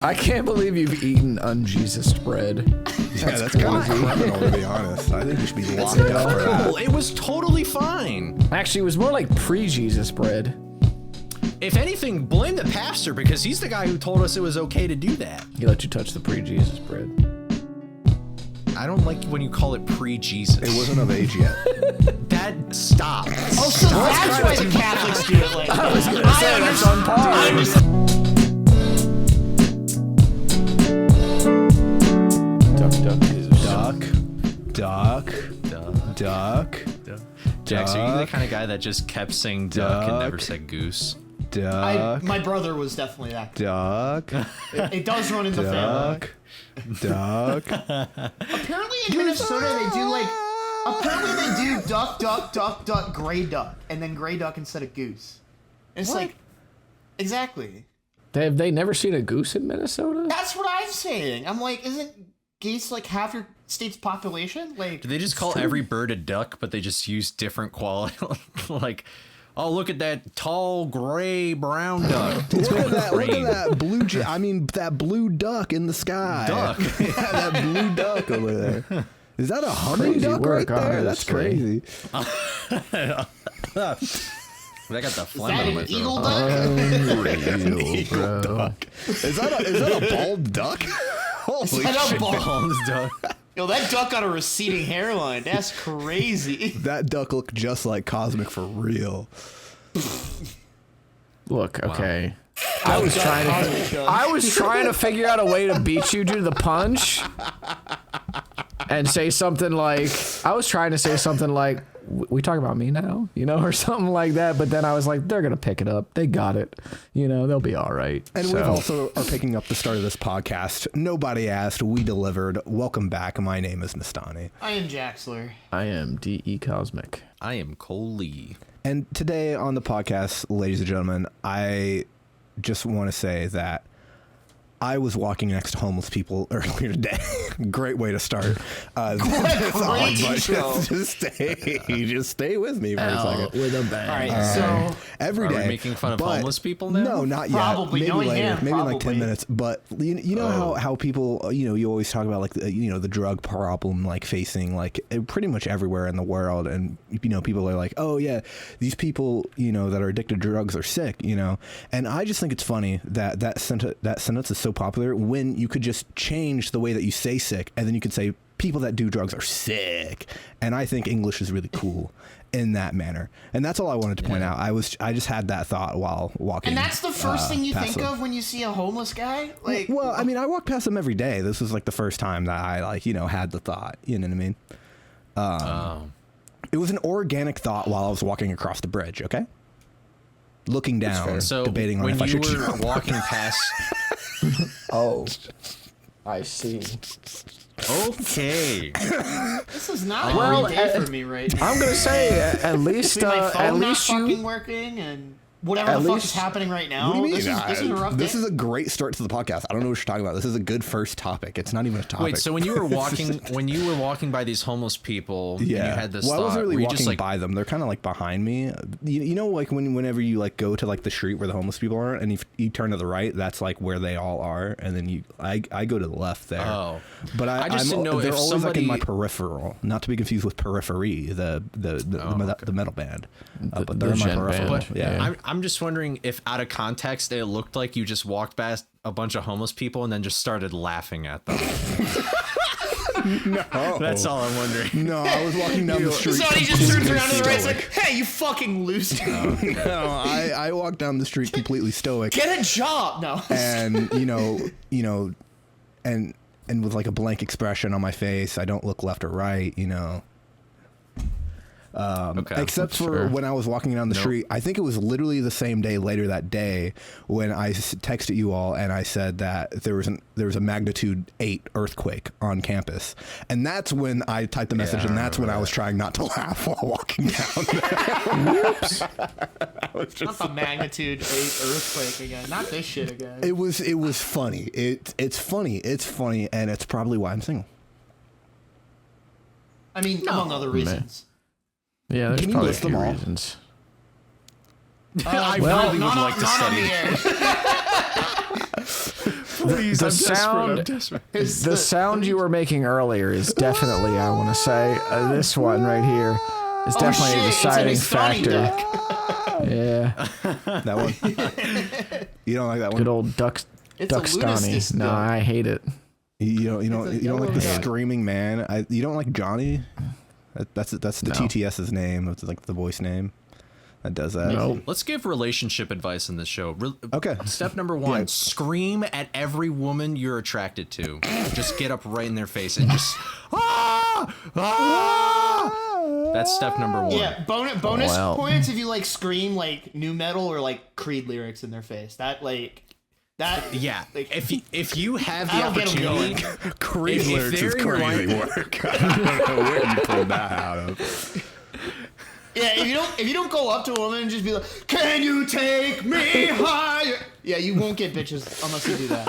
I can't believe you've eaten unJesus bread. That's kind of criminal, to be honest. I think you should be locked up for that. It was totally fine. Actually, it was more like pre-Jesus bread. If anything, blame the pastor because he's the guy who told us it was okay to do that. He let you touch the pre-Jesus bread. I don't like when you call it pre-Jesus. It wasn't of age yet. Stop. Oh, so that's why the Catholics do it like that. I was going to say that's on par. Duck. Jax, are you the kind of guy that just kept saying duck and never said goose? My brother was definitely that. Duck. It does run in the family. Duck. Apparently in Minnesota they do like. Apparently they do duck, gray duck, and then gray duck instead of goose. And it's like, exactly. Have they never seen a goose in Minnesota? That's what I'm saying. I'm like, isn't geese like half your state's population? Like, Do they just call every bird a duck, but they just use different quality? Like, oh, look at that tall, gray, brown duck. Look at that blue. That blue duck in the sky. Duck. Yeah, that blue duck over there. Is that a humming duck right there? That's crazy. I got the phlegm that on my an throat. eagle duck? Unreal, Eagle duck. Is that a bald duck? Holy Is that a shit. bald duck. Yo, that duck got a receding hairline. That's crazy. That duck looked just like Cosmic for real. Look, okay. I was trying to figure out a way to beat you to the punch and say something like, we talk about me now, or something like that. But then I was like, they're going to pick it up. They got it. They'll be all right. And we also are picking up the start of this podcast. Nobody asked. We delivered. Welcome back. My name is Nestani. I am Jaxler. I am DECosmic. I am Cole Lee. And today on the podcast, ladies and gentlemen, I just want to say that I was walking next to homeless people earlier today. Great way to start. Just stay with me for a second. With a bang. All right, so every day. Are we making fun of homeless people now? No, not yet. Probably. Maybe Knowing later. him, Maybe in like 10 probably. minutes. But you know how people, you always talk about like, the drug problem, like facing like pretty much everywhere in the world. And, people are like, oh yeah, these people, that are addicted to drugs are sick, And I just think it's funny that sentence is so popular when you could just change the way that you say sick, and then you could say people that do drugs are sick. And I think English is really cool in that manner. And that's all I wanted to point out. I just had that thought while walking. and that's the first thing you think them. of when you see a homeless guy? Like, Well, I mean, I walk past them every day. This was like the first time that I had the thought, you know what I mean? It was an organic thought while I was walking across the bridge, okay? Looking down, So debating on when if I you should were walking past... Oh, I see. Okay. this is not Well, a great day for me right now. I'm going to say at least Between my phone at not least fucking you working and whatever At the fuck least- is happening right now. What do you mean? This is a rough This day. is a great start to the podcast. I don't know what you're talking about. This is a good first topic. It's not even a topic. Wait, so when you were walking by these homeless people, and you had this well, thought, I wasn't really were you walking just like, by them. They're kind of like behind me. Like whenever you like go to like the street where the homeless people are, and you turn to the right, that's like where they all are, and then I go to the left there. Oh, but I just didn't know they're if always like in my somebody- peripheral, not to be confused with Periphery, the metal band. But they're the in my Gen peripheral. band, Yeah. I'm just wondering if out of context it looked like you just walked past a bunch of homeless people and then just started laughing at them. No, That's all I'm wondering. No, I was walking down the street. So he just turns around to the right and is stoic. like, hey, you fucking loser. No, I walked down the street completely stoic. Get a job. No. And and with like a blank expression on my face. I don't look left or right, Okay, except for sure. when I was walking down the street. I think it was literally the same day later that day when I texted you all and I said that there was a magnitude 8 earthquake on campus, and that's when I typed the message, and that's when I was trying not to laugh while walking down there. Whoops. Not the magnitude 8 earthquake again. Not this shit again. It was funny. It's funny, and it's probably why I'm single. I mean, among other reasons. Yeah, there's Can you probably a list few them all? reasons. I Well, really would like to not on study. the air. Please, the I'm sound, desperate. the sound you were making earlier is definitely, I want to say, this one right here is definitely a deciding factor. Yeah, That one. You don't like that one? good old It's a Duckstani. Lunistis No, duck. I hate it. You don't like the yellow- screaming man. You don't like Johnny. That's the No. TTS's name. It's like the voice name that does that. No. Let's give relationship advice in this show. Okay. Step number 1, Yeah. scream at every woman you're attracted to. Just get up right in their face and just That's step number 1. Yeah, bonus Well. points if you like scream like new metal or like Creed lyrics in their face. That like that. Yeah. Like, If you have the That'll get 'em opportunity, Creed If lyrics is they're in your crazy line- work. I don't know where you pulled that out of. yeah, if you don't go up to a woman and just be like, "Can you take me higher?" Yeah, you won't get bitches unless you do that.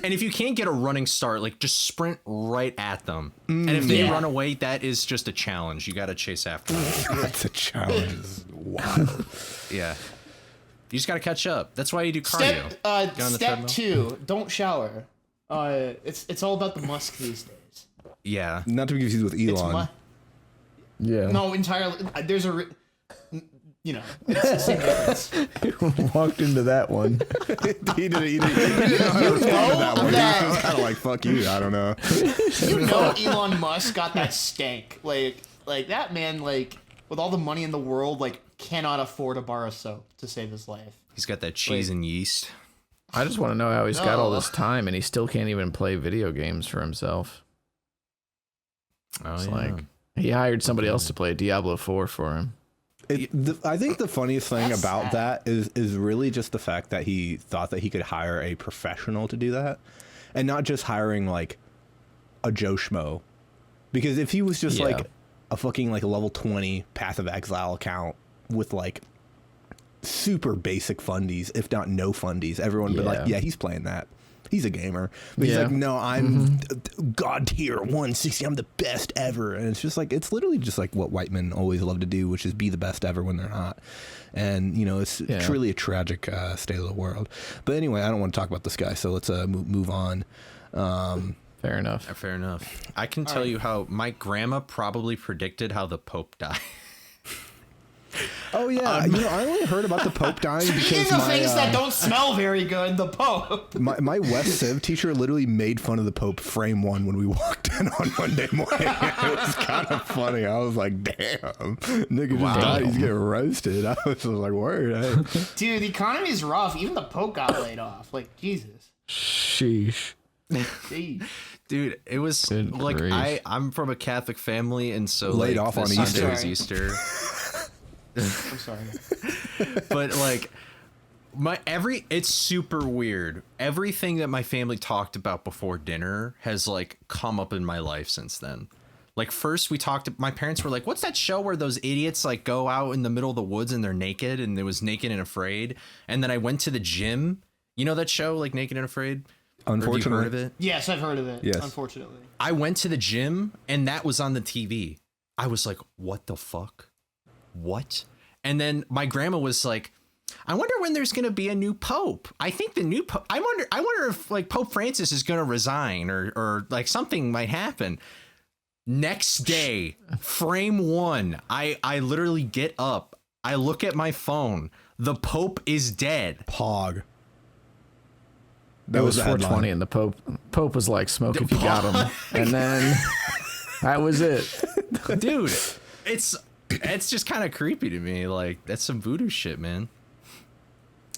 and if you can't get a running start, like just sprint right at them. And if they Yeah. run away, that is just a challenge. You got to chase after them. That's a challenge. Wow. Yeah. You just got to catch up. That's why you do cardio. Get on the Step treadmill. 2, don't shower. It's all about the musk these days. Yeah. Not to be confused with It's Elon. Yeah. no, entirely. There's a, you know, it's the same difference. Walked into that one. He didn't know how to respond to that one. that- He was kind of like, fuck you. I don't know. You know, Elon Musk got that stank. Like that man, like with all the money in the world, like cannot afford a bar of soap to save his life. He's got that cheese and yeast. I just want to know how he's got all No. this time and he still can't even play video games for himself. Oh, It's like he hired somebody else to play Diablo 4 for him. I think the funniest thing That's about sad. that is really just the fact that he thought that he could hire a professional to do that, and not just hiring like a Joe Schmo. Because if he was just Yeah. like a fucking like level 20 Path of Exile account with like super basic fundies, if not no fundies, everyone would be like, Yeah. yeah, he's playing that. He's a gamer. But he's Yeah. like, no, I'm God tier 160. I'm the best ever. And it's just like, it's literally just like what white men always love to do, which is be the best ever when they're not. And, you know, it's truly a tragic state of the world. But anyway, I don't want to talk about this guy. So let's move on. Fair enough. Fair enough. I can tell you how my grandma probably predicted how the Pope died. Oh, yeah. You know, I only heard about the Pope dying Speaking because of my, things that don't smell very good, the Pope. my West Civ teacher literally made fun of the Pope frame 1 when we walked in on Monday morning. It was kind of funny. I was like, damn, nigga just died. He's getting roasted. I was just like, word. Hey. Dude, the economy's rough. Even the Pope got laid off. Like, Jesus. Sheesh. Jeez. Dude, it was Good like grief. I'm from a Catholic family, and so Laid like, off on this Sunday Easter. was Easter. I'm sorry. But like it's super weird. Everything that my family talked about before dinner has like come up in my life since then. Like first my parents were like, what's that show where those idiots like go out in the middle of the woods and they're naked, and it was Naked and Afraid. And then I went to the gym. You know that show, like Naked and Afraid? Or have you Unfortunately. heard of it? Yes, I've heard of it. Yes. Unfortunately. I went to the gym and that was on the TV. I was like, what the fuck? What? And then my grandma was like, I wonder when there's going to be a new pope. I think the new pope, I wonder if like Pope Francis is going to resign or like something might happen. Next day, frame 1, I literally get up. I look at my phone. The Pope is dead. Pog. It was the headline. 420 and the Pope was like, smoke if you got him. And then that was it. Dude, it's just kind of creepy to me. Like, that's some voodoo shit, man.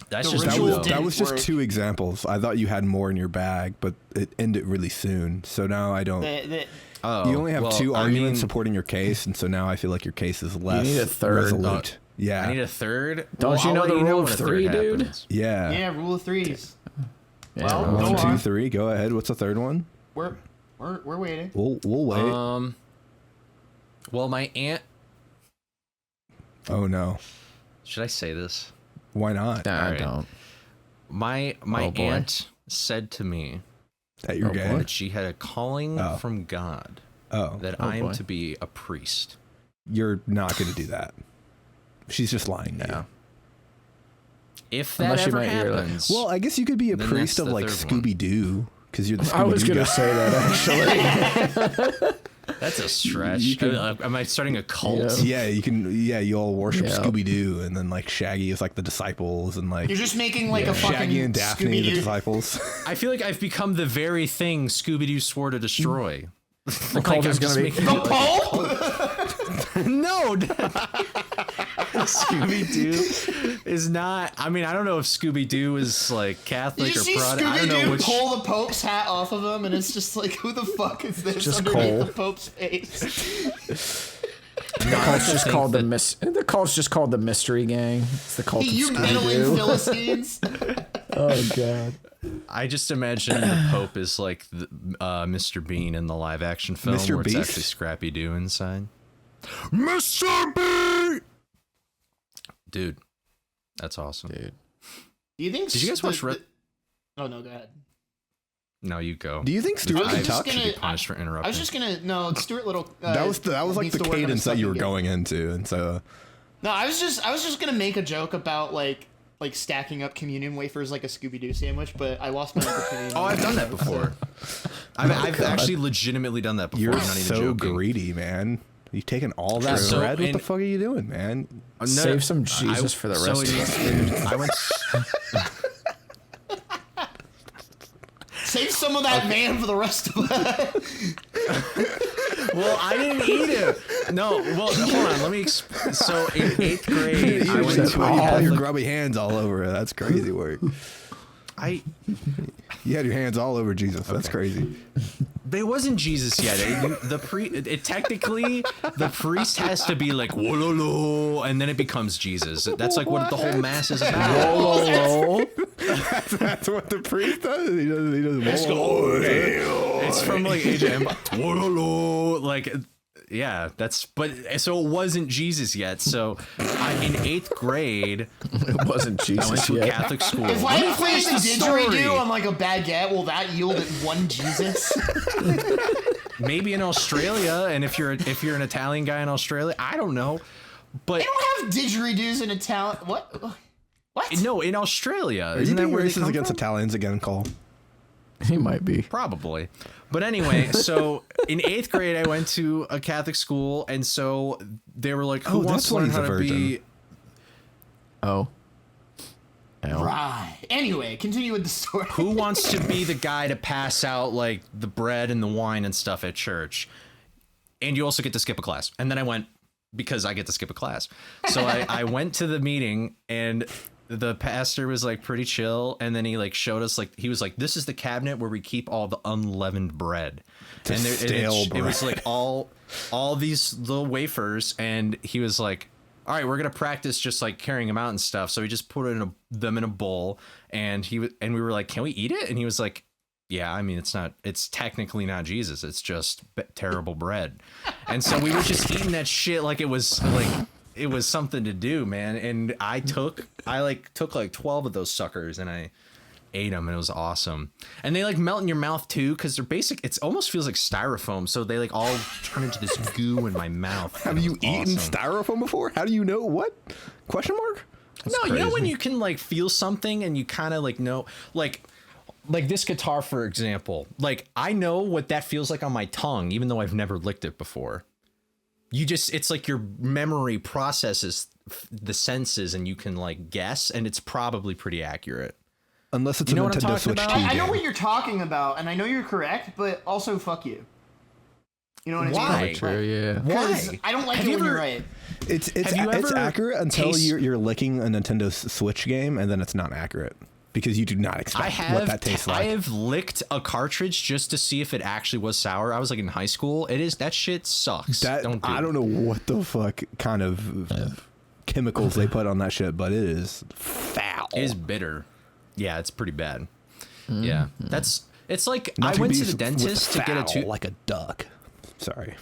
That's The just ritual voodoo. did- That was just work. 2 examples. I thought you had more in your bag, but it ended really soon. So now I don't. Oh, You only have well, 2 I arguments mean, supporting your case, and so now I feel like your case is less need a third. resolute. Yeah. I need a third. Don't Well, you I'll know let the rule when of a third 3, dude? happens. yeah. Yeah, rule of threes. Yeah, Well, no. go 1, 2, on. 3. Go ahead. What's the third one? We're waiting. We'll wait. Well, my aunt. Oh no. Should I say this? Why not? Nah, I Alright. don't. My Oh, boy. aunt said to me That you're Oh, gay? boy. that she had a calling Oh. from God Oh. that Oh, I am boy. to be a priest. You're not going to do that. She's just lying to Yeah. If that Unless you ever meant you're like- happens. Well, I guess you could be a Then priest that's of the like third one. Scooby Doo because you're the Scooby Doo I was gonna guy. say that actually. that's a stretch. Am I starting a cult? Yeah, you can. Yeah, you all worship Yeah. Scooby Doo, and then like Shaggy is like the disciples, and like You're just making like a fucking Shaggy and Daphne the Scooby-Doo. disciples. I feel like I've become the very thing Scooby-Doo swore to destroy. The cult is gonna be. The Pope? No, Scooby-Doo is not. I mean, I don't know if Scooby-Doo is like You Catholic or just see Protestant. I don't know Scooby-Doo which. pull the Pope's hat off of him, and it's just like, who the fuck is this Just underneath Cole. the Pope's face? The cult's just called the cult's just called the Mystery Gang. It's the cult of You meddling Scooby-Doo. Philistines. Oh god. I just imagine the Pope is like the, Mr. Bean in the live-action film, Mr. where Beast? it's actually Scrappy Doo inside. Mr. Bean, dude, that's awesome. Dude. Do you think? Did you guys watch Oh no, go ahead. No, you go. Do you think Stuart I can was just touch? gonna- Should be punished for interrupting. I was just gonna Stuart Little. That was like needs the to work on his cadence that you were stuff again. going into, and so No, I was just gonna make a joke about like stacking up communion wafers like a Scooby-Doo sandwich, but I lost my opportunity. Oh, I've done that before. I've actually legitimately done that before. you're I'm not even so joking. greedy, man. You've taken all that So bread. What the in- fuck are you doing, man? No, Save some Jesus for the rest of us. I went. Save some of that man for the rest of us. Well, I didn't eat it. No, well, hold on. Let me. So in 8th grade, I went to a all your Catholic. grubby hands all over it. That's crazy work. You had your hands all over Jesus. That's crazy. But it wasn't Jesus yet. Technically, the priest has to be like whoa, and then it becomes Jesus. That's like what the whole mass is about. That's what the priest does. He does. Let's go. It's from like Age of Empire. Whoa, like. Yeah, but so it wasn't Jesus yet. So in 8th grade, It wasn't I Jesus went to a yet. Catholic school. If Let me I place finish the the story. didgeridoo on like a baguette, will that yield at one Jesus? Maybe in Australia, and if you're an Italian guy in Australia, I don't know. But They don't have didgeridoos in Italian. What? What? no, in Australia, Are you isn't that being where they racist come against from? Italians again, Cole? He might be. Probably. But anyway, so in 8th grade, I went to a Catholic school, and so they were like, "Who Oh, wants that's to why learn he's how a to be?" virgin. Oh. Right. Anyway, continue with the story. Who wants to be the guy to pass out like the bread and the wine and stuff at church? And you also get to skip a class. And then I went because I get to skip a class. So I went to the meeting, and the pastor was like pretty chill, and then he like showed us like he was like, "This is the cabinet where we keep all the unleavened bread." And stale it was like all these little wafers, and he was like, "All right, we're gonna practice just like carrying them out and stuff." So he just put them in a bowl, and we were like, "Can we eat it?" And he was like, "Yeah, I mean, it's technically not Jesus. It's just terrible bread." And so we were just eating that shit like it was something to do, man. And I took like 12 of those suckers, and I ate them, and it was awesome. And they like melt in your mouth too, because they're basic. It almost feels like styrofoam, so they like all turn into this goo in my mouth. Have you eaten styrofoam before? How do you know what? Question mark? No, you know when you can like feel something and you kind of like know, like this guitar, for example. Like I know what that feels like on my tongue, even though I've never licked it before. It's like your memory processes the senses, and you can like guess, and it's probably pretty accurate. Unless it's You know a what I'm Nintendo talking Switch 2 about? I know game. what you're talking about, and I know you're correct, but also fuck you. You know what I Why? mean? True, yeah. Because Why? I don't like Have it you when you're ever- right. It's Have you ever accurate until taste- you're licking a Nintendo Switch game, and then it's not accurate because you do not expect what that tastes I like. have licked a cartridge just to see if it actually was sour. I was like in high school. That shit sucks. I don't know what the fuck kind of chemicals they put on that shit, but it is foul. It is bitter. Yeah, it's pretty bad. Yeah, it's like Not I went to confuse the dentist with to get a foul, tooth. like a duck. Sorry.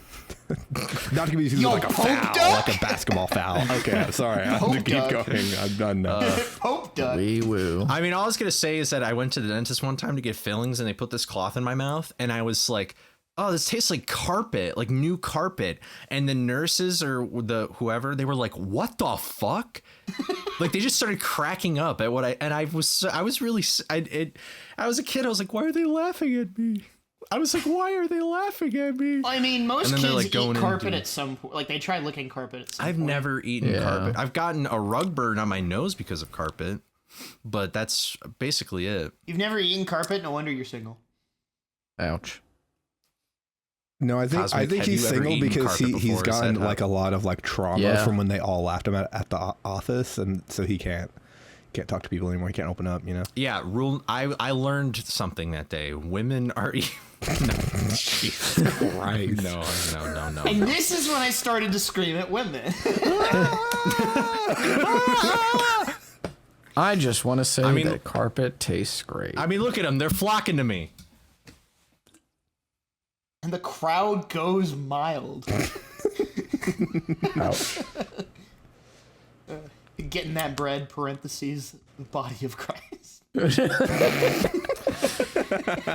Not to be Yo, like a Pope foul, duck? like a basketball foul. Okay, I'm sorry. I have to Pope keep duck. going. I'm done now. Pope duck. Wee woo. I mean, all I was gonna say is that I went to the dentist one time to get fillings, and they put this cloth in my mouth, and I was like, oh, this tastes like carpet, like new carpet. And the nurses or the whoever, they were like, what the fuck? Like they just started cracking up at what I was a kid. I was like, why are they laughing at me? I was like, why are they laughing at me? I mean, most And then kids they're, like, going eat carpet into- at some point. Like, they try licking carpet at some I've point. never eaten Yeah. carpet. I've gotten a rug burn on my nose because of carpet, but that's basically it. You've never eaten carpet? No wonder you're single. Ouch. No, I think Cosmic, have he's you ever single eaten because carpet he's before? gotten Is that like a lot of like trauma Yeah. from when they all laughed him at the office, and so he can't talk to people anymore. He can't open up, you know. Yeah, I learned something that day. Women are no, Jesus Christ. No. And this is when I started to scream at women. I just want to say I mean- that carpet tastes great. I mean, look at them. They're flocking to me. And the crowd goes mild. Ouch. Getting that bread, parentheses, the body of Christ.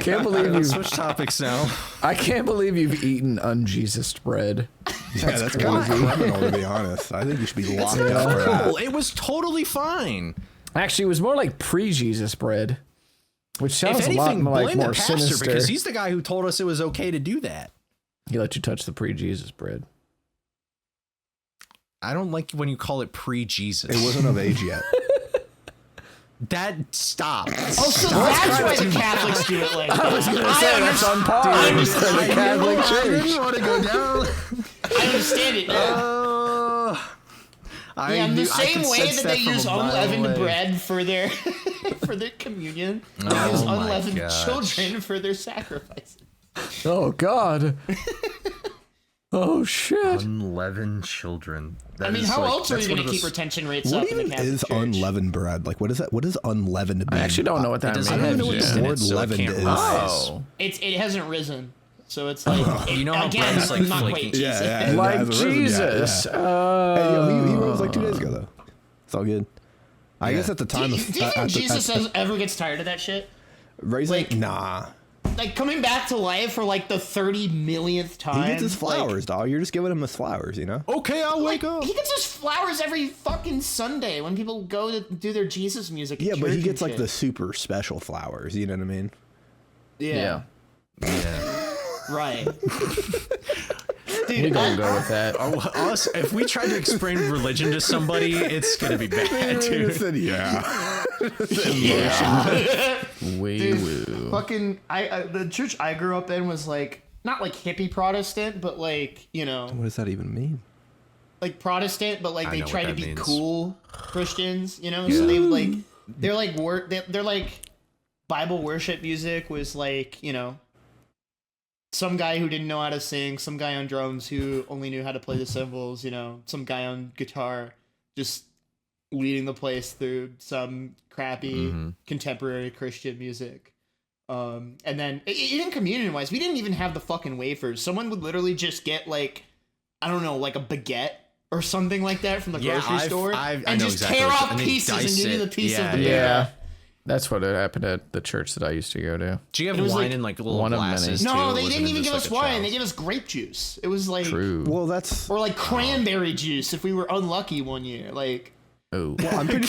Can't believe Let's you. switch topics now. I can't believe you've eaten unjesus bread. Yeah, that's kind of criminal, to be honest. I think you should be locked up for that. Cool. It was totally fine. Actually, it was more like pre-Jesus bread, which sounds If a lot anything, like blame more the pastor sinister. because he's the guy who told us it was okay to do that. He let you touch the pre-Jesus bread. I don't like when you call it pre-Jesus. It wasn't of age yet. Stop. Oh, so that's why the Catholics do it like that. I was going to say, That's on par with the Catholic I Church. didn't want to go down. I understand it now. Yeah, in the same way that they use unleavened bread for their for their communion, they use my unleavened gosh. children for their sacrifices. Oh God. Oh shit. Unleavened children. I mean, how else are you going to keep retention rates What up in the even Catholic is Church? unleavened bread? Like, what is that? What does unleavened mean? I actually don't know what that means. doesn't I don't even know what yeast the in it, word so it leavened can't is. rise. Oh. It hasn't risen, so it's like You know how again, bread's, like, not flaky? quite Jesus. Yeah, Like it hasn't risen yet, Jesus. yeah. Hey, yo, he rose like 2 days ago, though. It's all good. I guess at the Do time you, of do you think Jesus ever gets tired of that shit? raising, like- nah. Like coming back to life for like the 30 millionth time. He gets his like- flowers, dog. You're just giving him his flowers, you know. Okay, I'll wake up. He gets his flowers every fucking Sunday when people go to do their Jesus music. at Yeah, but church he and gets like shit. the super special flowers. You know what I mean? Yeah. Yeah. Right. We Dude, gonna go with that. Us, if we try to explain religion to somebody, it's gonna be bad, dude. Yeah. We will. fucking the church I grew up in was like not like hippie Protestant, but like, you know, What does that even mean? like Protestant, but like I they know try what to that be means. cool Christians, you know? So they would like they're like Bible worship music was like, you know, some guy who didn't know how to sing, some guy on drums who only knew how to play the cymbals, you know, some guy on guitar just leading the place through some crappy contemporary Christian music. And then even communion wise, we didn't even have the fucking wafers. Someone would literally just get like, I don't know, like a baguette or something like that from the grocery store I and know just exactly tear what you- off and they pieces and dice give you it. the piece Yeah, of the Yeah. baguette. That's what happened at the church that I used to go to. Do you have It was wine like in like little one of many. glasses? No, too? they Wasn't didn't it even just give us like a wine. They chalice? gave us grape juice. It was like, True. Well, that's. or like cranberry juice if we were unlucky one year. Like, Oh. Well, I'm pretty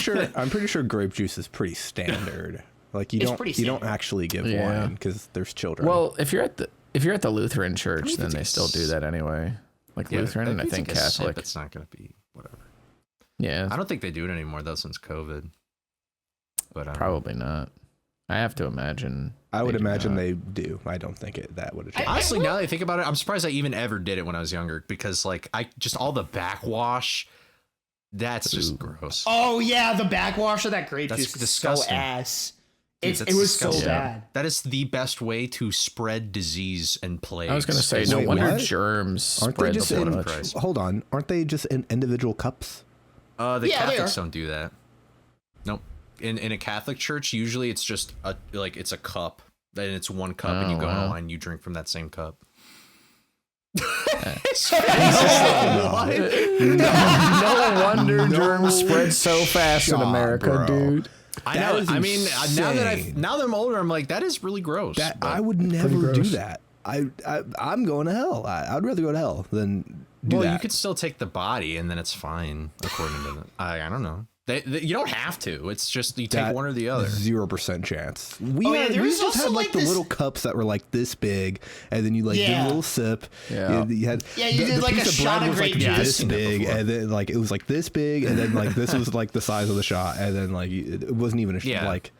sure grape juice is pretty standard. Like you It's don't pretty you don't standard. actually give Yeah. wine because there's children. Well, if you're at the Lutheran church, then they still do that anyway. Like Yeah, Lutheran and I if you think take a sip, Catholic. it's not gonna be whatever. Yeah, I don't think they do it anymore though since COVID. But probably not. I have to imagine. I would they do imagine not. they do. I don't think that would have changed. honestly, now that I think about it, I'm surprised I even ever did it when I was younger because like I just all the backwash. That's just gross. oh yeah, the backwash of that grape That's juice is disgusting. so ass. Dude, It was so disgusting. bad. That is the best way to spread disease and plague. I was gonna say, no Wait, wonder what? germs Aren't they spread just the in? blood. Christ. Hold on, aren't they just in individual cups? The Yeah, they Catholics are. don't do that. Nope. In a Catholic church, usually it's just it's a cup, and it's one cup, and you Oh, go in wow. a line, you drink from that same cup. No wonder germs spread so fast in shot, America, bro. dude. I That know. is I mean, now that insane. now that I'm older, I'm like, that is really gross. That but I would never do gross. that. I'm going to hell. I'd rather go to hell than do that. You could still take the body, and then it's fine, according to them. I don't know. You don't have to. It's just you take one or the other. 0% chance. We there was just also, had like, the this- little cups that were like this big, and then you like did a little sip. Yeah. You had you did like piece a of shot bread of was like grape juice. this I've seen that big, before. and then like it was like this big, and then like this was like the size of the shot, and then like it wasn't even like.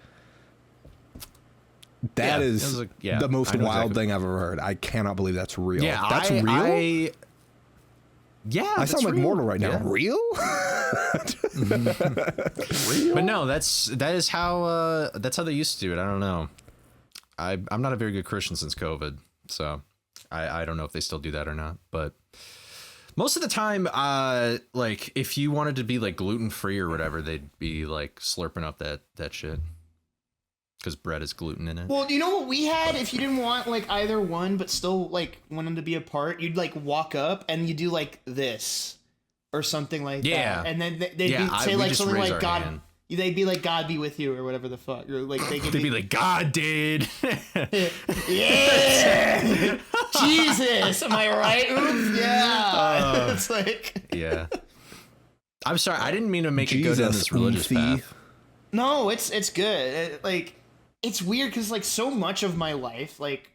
That Yeah, is it was like- yeah, the most I know wild exactly. thing I've ever heard. I cannot believe that's real. Yeah, That's real. I sound like real. mortal right now. Yeah. Real? But no, that is how that's how they used to do it. I don't know. I'm not a very good Christian since COVID, so I don't know if they still do that or not. But most of the time, like if you wanted to be like gluten free or whatever, they'd be like slurping up that shit because bread is gluten in it. Well, you know what we had? If you didn't want like either one, but still like want them to be apart, you'd like walk up and you do like this or something like that. And then they'd say like something like God. Hand. They'd be like God be with you or whatever the fuck. Or like They'd be like God did. yeah, Jesus, am I right? Oops, yeah. It's like Yeah. I'm sorry, I didn't mean to make it go down this religious oomphie. path. no, it's good. Like it's weird because like so much of my life, like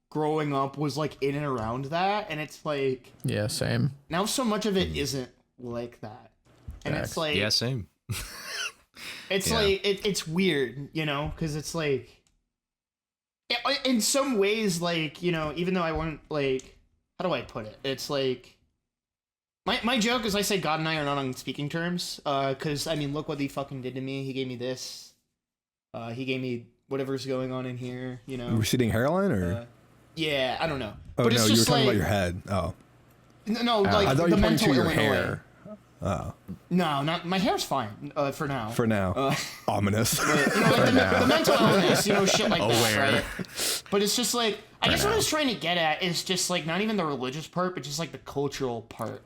growing up, was like in and around that, and it's like Yeah, same. now so much of it isn't like that, and Facts. it's like Yeah, same. it's Yeah. like it's weird, you know, because it's like in some ways, like, you know, even though I want like, how do I put it? It's like my joke is I say God and I are not on speaking terms, because I mean look what he fucking did to me. He gave me this. He gave me whatever's going on in here, you know. Receding hairline or? Yeah, I don't know. Oh but it's no, you were just talking like, about your head. Oh, no, like I thought the you pointed mental to your Illinois. hair. Oh, No, not my hair's fine for now. for now, ominous. You know, like the mental illness, you know, shit like that, Aware. right? But it's just like, I guess what I was trying to get at is just like not even the religious part, but just like the cultural part.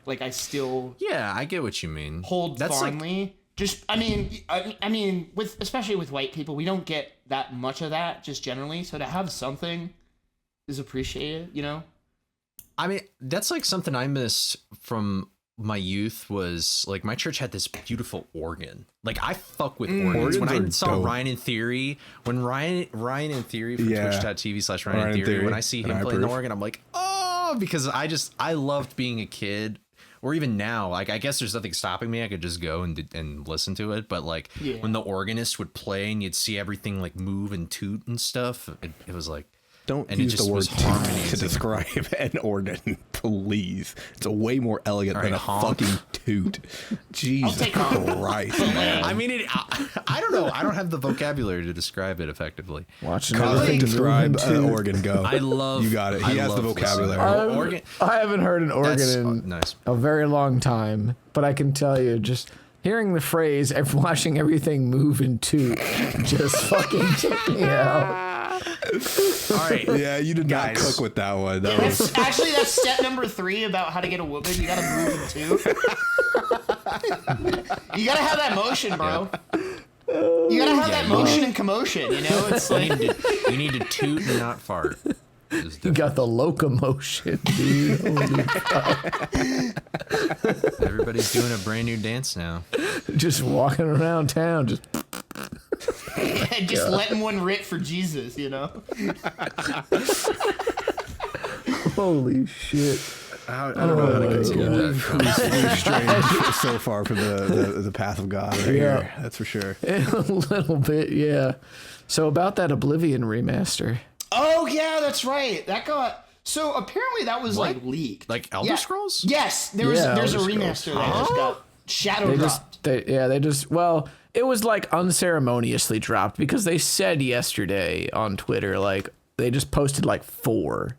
Like I still Yeah, I get what you mean. hold That's fondly. Just, I mean, with especially with white people, we don't get that much of that just generally. So to have something is appreciated, you know. I mean, that's like something I missed from my youth was like my church had this beautiful organ. Like I fuck with organs. When I Organs are saw dope. Ryan in Theory, when Ryan in Theory from Yeah. twitch.tv/Ryan Ryan in in Theory, Theory, when I see him and I playing the approve. organ, I'm like, oh, because I loved being a kid. Or even now, like I guess there's nothing stopping me. I could just go and listen to it. But like Yeah. when the organist would play and you'd see everything like move and toot and stuff, it was like Don't and it use the just word was toot to harmonizing. describe an organ, please. It's a way more elegant All than right, a honk. fucking toot. Jesus take honk. Christ, man. I mean, I don't know. I don't have the vocabulary to describe it effectively. Watching Colin, everything describe moving an too. organ. Go. I love. You got it. He I has the love vocabulary. listening. Organ. I haven't heard an organ That's in nice. a very long time, but I can tell you, just hearing the phrase watching everything move and toot just fucking took me out. All right. Yeah, you did not Guys. cook with that one. That was That's step number 3 about how to get a whooping. You gotta move it too. You gotta have that motion, bro. You gotta have that motion and commotion. You know, it's like You need to toot and not fart. You got the locomotion, dude. Holy fuck. Everybody's doing a brand new dance now. Just walking around town, just just letting one rip for Jesus. You know. holy shit. I don't know how to continue God. that. We've strayed so far from the path of God right here. That's for sure. A little bit, yeah. So about that Oblivion remaster. Oh yeah, that's right. That got so apparently that was like leaked. Like Elder Yeah. Scrolls? Yes, there's Yeah, a Elder Scrolls. remaster that just got shadow They dropped. well, it was like unceremoniously dropped because they said yesterday on Twitter, like they just posted like 4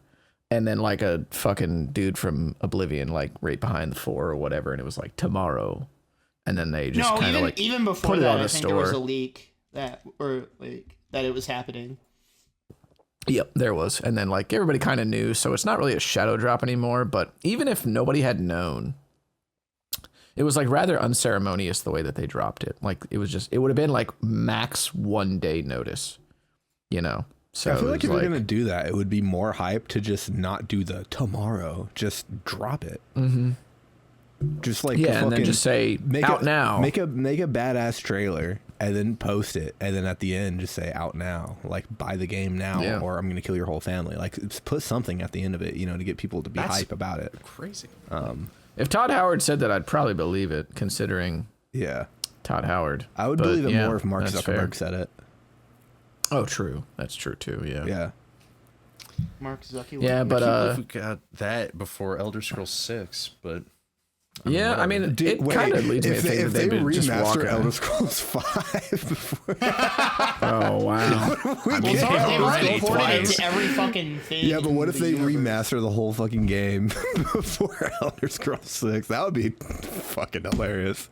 and then like a fucking dude from Oblivion like right behind the 4 or whatever, and it was like tomorrow. And then they just No, kind of like even before put it that, on I the think there was a store. leak that it was happening. Yep, there was. And then like everybody kind of knew, so it's not really a shadow drop anymore, but even if nobody had known, it was like rather unceremonious the way that they dropped it. Like it would have been like max 1 day notice, you know. So I feel it like was if you're gonna do that, it would be more hype to just not do the tomorrow. Just drop it. Mm-hmm. Just like and then just say out now. Make a badass trailer and then post it, and then at the end just say out now. Like buy the game now, or I'm gonna kill your whole family. Like put something at the end of it, you know, to get people to be hype about it. Crazy. If Todd Howard said that, I'd probably believe it, considering Todd Howard. I would believe it more if Mark Zuckerberg said it. Oh, true. That's true too. Yeah. Yeah. Mark Zuckerberg. Yeah, but I can't believe we got that before Elder Scrolls 6, but I mean, it kind of leads me to think that they would just walk remaster Elder Scrolls 5 before. Oh wow! They already put it into every fucking thing. Yeah, but what if they remaster the whole fucking game before Elder Scrolls 6? That would be fucking hilarious.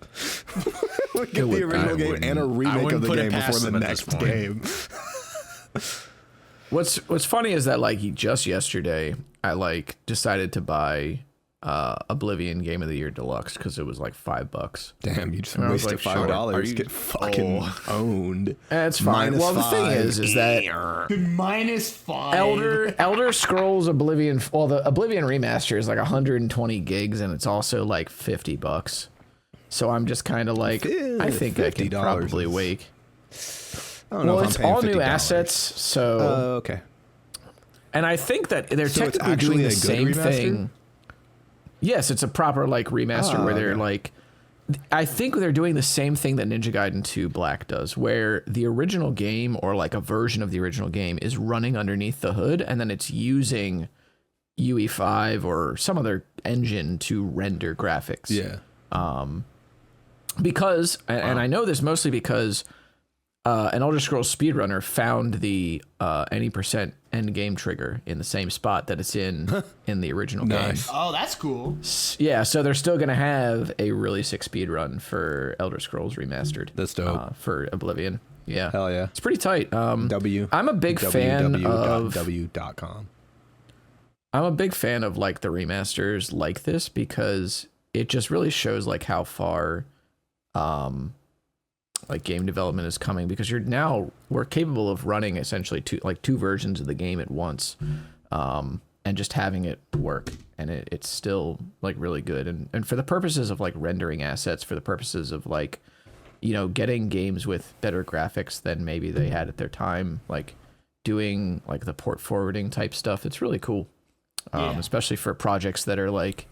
Get the original game and a remake of the game before the next game. What's funny is that like just yesterday I like decided to buy Oblivion Game of the Year Deluxe because it was like $5. Damn, you just wasted $5. You get fucking owned. That's fine. Well, the thing is that -5. Elder Scrolls Oblivion. Well, the Oblivion remaster is like 120 gigs, and it's also like $50. So I'm just kind of like, I think I can probably wait. Well, it's all new assets, so okay. And I think that they're technically doing the same thing. Yes, it's a proper like remaster where they're like, I think they're doing the same thing that Ninja Gaiden 2 Black does, where the original game or like a version of the original game is running underneath the hood, and then it's using UE5 or some other engine to render graphics. Yeah. Because, and I know this mostly because an Elder Scrolls speedrunner found the any % end game trigger in the same spot that it's in the original game. Oh, that's cool. Yeah, so they're still going to have a really sick speedrun for Elder Scrolls Remastered. That's dope. For Oblivion. Yeah. Hell yeah. It's pretty tight. I'm a big fan of www.w.com. I'm a big fan of like the remasters like this because it just really shows like how far like game development is coming, because we're capable of running essentially two versions of the game at once, and just having it work, and it's still like really good, and for the purposes of like rendering assets, for the purposes of like, you know, getting games with better graphics than maybe they had at their time, like doing like the port forwarding type stuff, it's really cool. Especially for projects that are like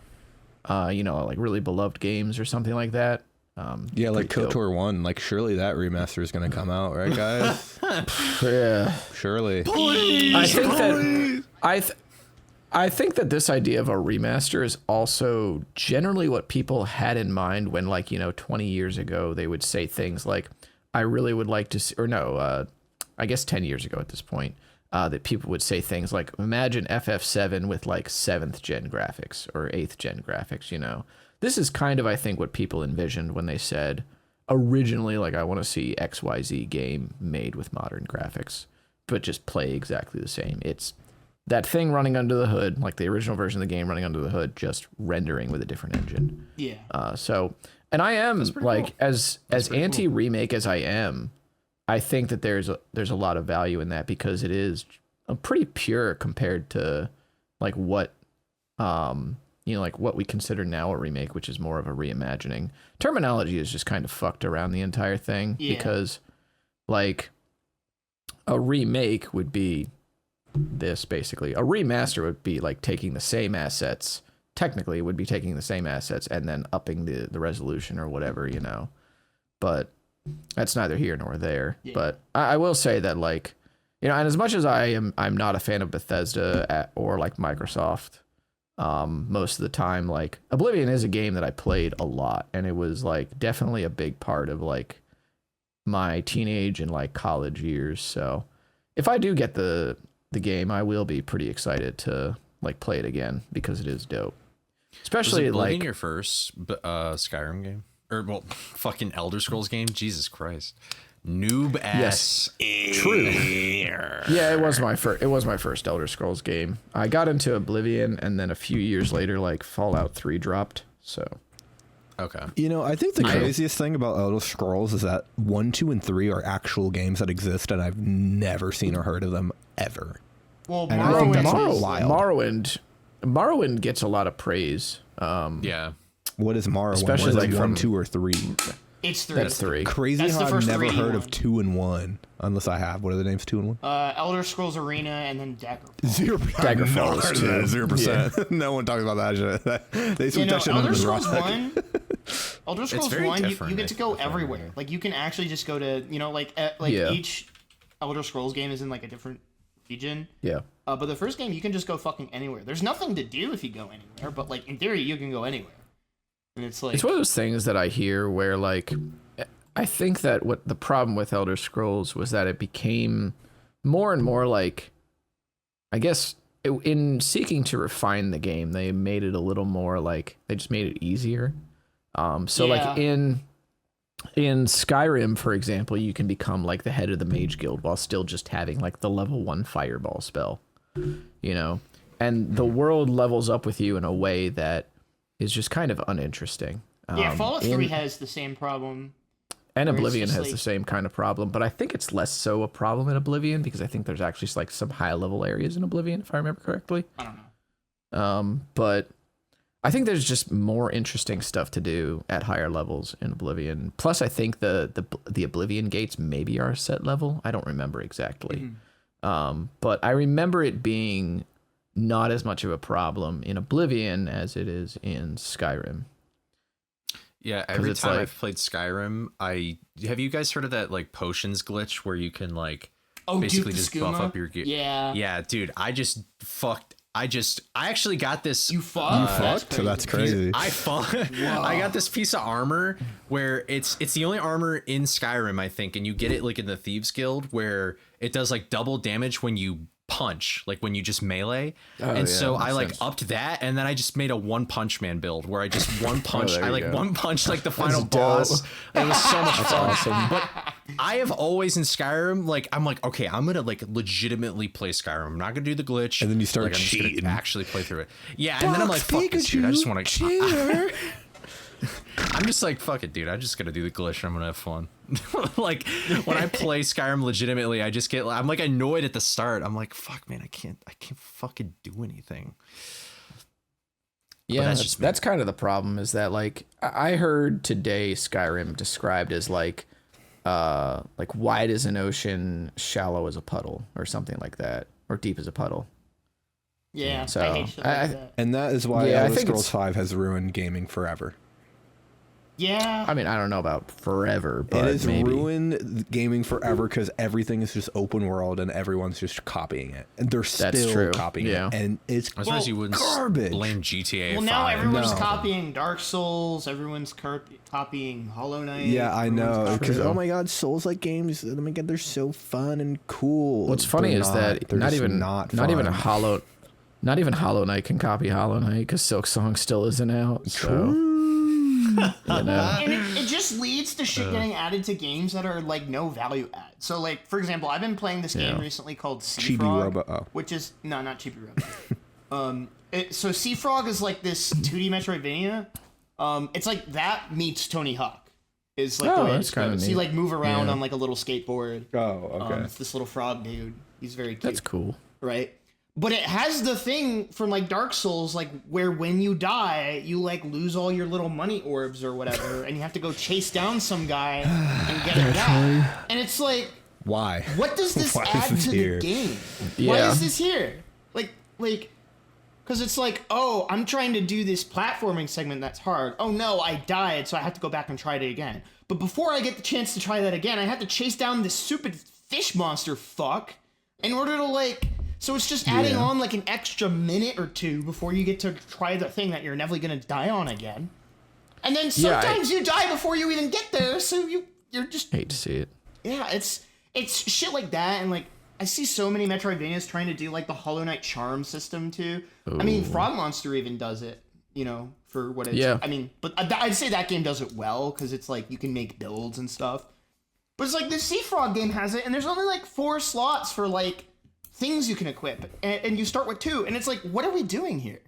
you know, like really beloved games or something like that. Yeah, like KOTOR 1, like surely that remaster is going to come out, right, guys? Yeah, surely. Please, I think that this idea of a remaster is also generally what people had in mind when, like, you know, 20 years ago they would say things like, I really would like to see, or no, I guess 10 years ago at this point, that people would say things like, imagine FF7 with like 7th gen graphics or 8th gen graphics, you know. This is kind of, I think, what people envisioned when they said originally, like, I want to see XYZ game made with modern graphics, but just play exactly the same. It's that thing running under the hood, like the original version of the game running under the hood, just rendering with a different engine. Yeah. So, and I am like, cool. as anti-remake as I am, I think that there's a lot of value in that, because it is pretty pure compared to like what, you know, like what we consider now a remake, which is more of a reimagining. Terminology is just kind of fucked around the entire thing, because like a remake would be this basically. A remaster would be like taking the same assets. Technically, it would be taking the same assets and then upping the resolution or whatever, you know. But that's neither here nor there. Yeah. But I will say that, like, you know, and as much as I'm not a fan of Bethesda or like Microsoft, most of the time, like, Oblivion is a game that I played a lot, and it was like definitely a big part of like my teenage and like college years. So if I do get the game, I will be pretty excited to like play it again, because it is dope. Especially was Oblivion like your first Skyrim game, or well, fucking Elder Scrolls game. Jesus Christ, noob ass. Yes. True. Yeah, it was my first Elder Scrolls game. I got into Oblivion, and then a few years later, like Fallout 3 dropped. So, okay. You know, I think the craziest thing about Elder Scrolls is that 1, 2, and 3 are actual games that exist, and I've never seen or heard of them ever. Well, And I think that's Morrowind is wild. Morrowind gets a lot of praise. Yeah. What is Morrowind? Especially What is like it, 1, from- 2, or 3? It's 3. That's 3. Crazy That's how the I've first never 3D heard one. of 2 and 1, unless I have. What are the names 2 and 1? Elder Scrolls Arena and then Daggerfall. 0%. Daggerfall is 2. 0%. No one talks about that shit. They switched that shit Elder under the Scrolls rug. 1. Elder Scrolls very 1, you different, get to I go think, everywhere. Like you can actually just go to, Yeah. each Elder Scrolls game is in like a different region. Yeah. But the first game, you can just go fucking anywhere. There's nothing to do if you go anywhere, but like in theory, you can go anywhere. And it's like It's one of those things that I hear where, like, I think that what the problem with Elder Scrolls was that it became more and more like, I guess, in seeking to refine the game, they made it a little more like, they just made it easier. So like in Skyrim, for example, you can become like the head of the Mage Guild while still just having like the level 1 fireball spell, you know, and the world levels up with you in a way that is just kind of uninteresting. Fallout 3 has the same problem. And Where it's Oblivion just has like- the same kind of problem, but I think it's less so a problem in Oblivion because I think there's actually like some high level areas in Oblivion, if I remember correctly. I don't know. But I think there's just more interesting stuff to do at higher levels in Oblivion. Plus, I think the Oblivion gates maybe are a set level. I don't remember exactly. But I remember it being not as much of a problem in Oblivion as it is in Skyrim. Yeah, every it's time like- I've played Skyrim, have you guys heard of that like potions glitch where you can like basically Duke the just buff Skooma? up your gear? Yeah. Yeah, dude, I actually got this. You fucked? Fucked? So that's crazy. I got this piece of armor where it's the only armor in Skyrim, I think, and you get it like in the Thieves Guild where it does like double damage when you punch, like when you just melee. So I like upped that, and then I just made a One Punch Man build where I just one punch. there I you like go. one punch like the final dope. boss. It was so much fun. Awesome. But I have always in Skyrim, like I'm like, okay, I'm gonna like legitimately play Skyrim. I'm not gonna do the glitch. And then you start like, I'm just gonna cheating. actually play through it. Yeah, and then I'm like, fuck this, dude. I just want to. I'm just like, fuck it, dude. I'm just gonna do the glitch and I'm gonna have fun. Like when I play Skyrim legitimately, I just I'm like annoyed at the start. I'm like, fuck, man, I can't fucking do anything. Yeah, that's just me. that's kind of the problem is that like I heard today Skyrim described as like wide as an ocean, shallow as a puddle or something like that, or deep as a puddle. Yeah, So, I hate shit like that. And that is why Yeah, I Elder think Scrolls it's- 5 has ruined gaming forever. Yeah. I mean, I don't know about forever, but It has maybe. ruined gaming forever because everything is just open world and everyone's just copying it. And they're That's still true, copying yeah. it. And it's I'm surprised you wouldn't garbage. blame GTA. Well, now 5. everyone's No. copying Dark Souls. Everyone's copying Hollow Knight. Yeah, I everyone's know. copying- Because, True. oh my God, Souls-like games, oh my God, they're so fun and cool. What's funny They're is that They're not just even not even a fun. not even Hollow Knight can copy Hollow Knight because Silk Song still isn't out. So, you know. And it just leads to shit getting added to games that are like no value add. So like, for example, I've been playing this game Yeah. recently called Chibi Seafrog, Robo- oh. which is not Chibi Robo. So Seafrog is like this 2D Metroidvania. It's like that meets Tony Hawk. Is like Oh, the way that's it's kinda goes. So you neat. like move around Yeah. on like a little skateboard. Oh, okay. It's this little frog dude. He's very cute. That's cool. Right? But it has the thing from like Dark Souls, like where when you die, you like lose all your little money orbs or whatever, and you have to go chase down some guy and get it back. And it's like, Why? what does this Why is add this to here? the game? Why Yeah. is this here? Like, because it's like, oh, I'm trying to do this platforming segment that's hard. Oh no, I died, so I have to go back and try it again. But before I get the chance to try that again, I have to chase down this stupid fish monster fuck in order to like. So it's just adding on like an extra minute or two before you get to try the thing that you're inevitably gonna die on again. And then Yeah, sometimes you die before you even get there, so you're just Hate to see it. yeah, it's shit like that, and like I see so many Metroidvanias trying to do like the Hollow Knight charm system too. I mean, Frog Monster even does it, you know, for what it's. Yeah. I mean, but I'd say that game does it well because it's like you can make builds and stuff. But it's like the Sea Frog game has it, and there's only like 4 slots for like things you can equip, and you start with 2, and it's like, what are we doing here?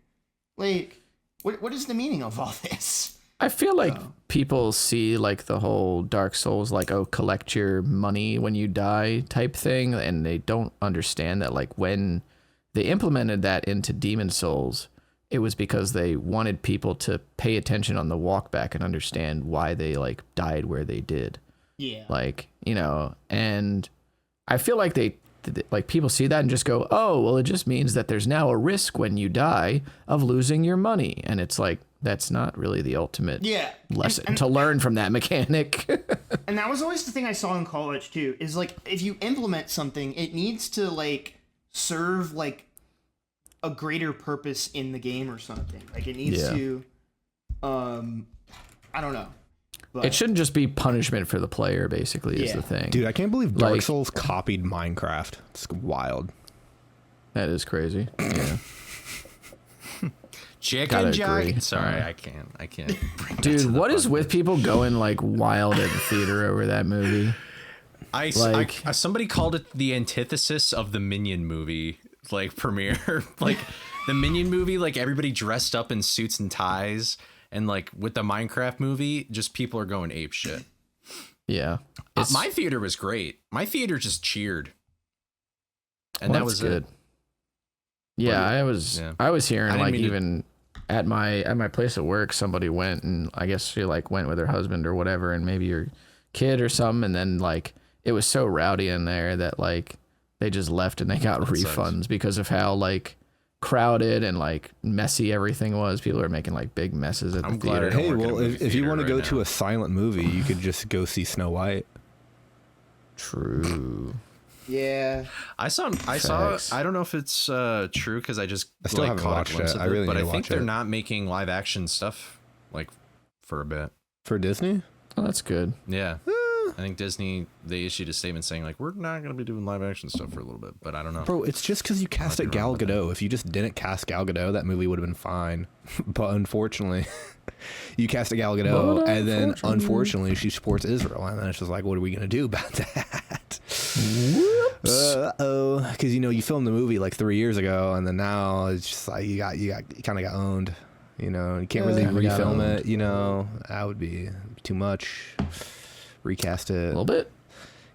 Like, what is the meaning of all this? I feel like people see like the whole Dark Souls like, oh, collect your money when you die type thing, and they don't understand that like when they implemented that into Demon Souls, it was because they wanted people to pay attention on the walk back and understand why they like died where they did. Yeah. Like, you know, and I feel like like people see that and just go, oh, well, it just means that there's now a risk when you die of losing your money. And it's like, that's not really the ultimate lesson to learn from that mechanic. And that was always the thing I saw in college too, is like, if you implement something, it needs to like serve like a greater purpose in the game or something. Like it needs to, I don't know. But it shouldn't just be punishment for the player, basically, is the thing. Dude, I can't believe Dark Like- Souls copied Minecraft. It's wild. That is crazy. Yeah. Chicken Gotta agree. Jack. Sorry, I can't bring that to Dude, the what is button. with people going like wild at the theater over that movie? Somebody called it the antithesis of the Minion movie, like premiere. Like the Minion movie, like everybody dressed up in suits and ties, and like with the Minecraft movie, just people are going ape shit. Yeah. My theater was great. My theater just cheered, and Well, that that's was good. it. Yeah, I was I hearing didn't like mean to- even at my place of work, somebody went, and I guess she like went with her husband or whatever, and maybe her kid or something, and then like it was so rowdy in there that like they just left and they got refunds sucks. because of how like crowded and like messy everything was. People are making like big messes at the I'm glad I theater. don't Hey, work in a well, movie if you theater want to right go to now. a silent movie, you could just go see Snow White. True. yeah. I saw. Facts. I don't know if it's true because I just I still haven't caught a watched glimpse it. of I really but need I to think watch they're it. not making live action stuff like for a bit. For Disney? Oh, that's good. Yeah. I think Disney, they issued a statement saying like, we're not going to be doing live action stuff for a little bit, but I don't know. Bro, it's just because you cast be it Gal wrong with that. Gadot. If you just didn't cast Gal Gadot, that movie would have been fine. But unfortunately, you cast a Gal Gadot, But and then unfortunately, she supports Israel. And then it's just like, what are we going to do about that? Uh-oh. Because, you know, you filmed the movie like 3 years ago, and then now it's just like you kind of got owned. You know, you can't really Kinda got refilm owned. it. You know, that would be too much. Recast it. A little bit.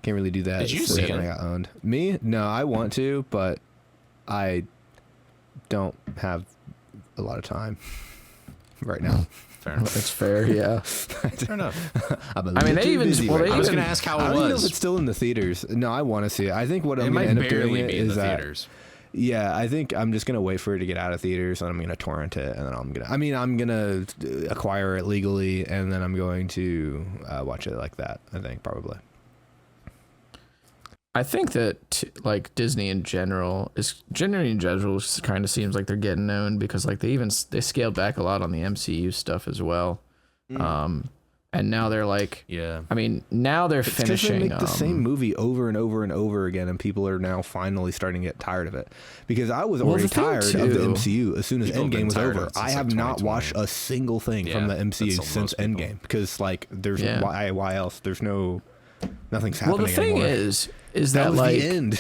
Can't really do that. Did you So see it kinda it? got owned. Me? No, I want to, but I don't have a lot of time right now. Fair enough. That's fair. Yeah. Fair enough. I'm a I mean, they little even- busy well, right they now. I was even- going to ask how I it don't even know if was. it's still in the theaters. No, I want to see it. I think what It I'm going might to end up doing barely it be in the is that, theaters. yeah, I think I'm just going to wait for it to get out of theaters, and I'm going to torrent it, and then I'm going to acquire it legally, and then I'm going to watch it like that, I think, probably. I think that like Disney in general kind of seems like they're getting known because like they scaled back a lot on the MCU stuff as well. And now they're like, Yeah. I mean, now they're It's 'cause finishing they make the same movie over and over and over again, and people are now finally starting to get tired of it. Because I was already the thing tired of the too- MCU as soon as People have Endgame been was tired of over. it since, I like, have not 2020. watched a single thing from Yeah, the MCU that's since most people. Endgame. Because like, there's Yeah. why else? There's nothing's Well, happening the thing anymore. is That that was the like end.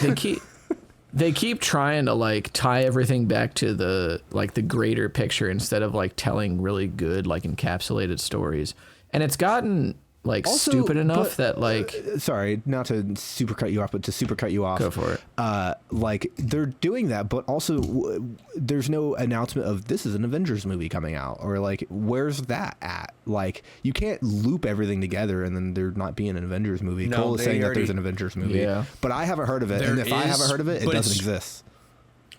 they keep trying to like tie everything back to the greater picture instead of like telling really good like encapsulated stories, and it's gotten like Also, stupid enough but, that like sorry, not to super cut you off, but to super cut you off. go for it. Like they're doing that, but also there's no announcement of this is an Avengers movie coming out, or like where's that at? Like you can't loop everything together and then there not be an Avengers movie. No, Cole is they saying that there's already- an Avengers movie, Yeah. but I haven't heard of it, There and if I haven't is, heard of it, it but doesn't it's- exist.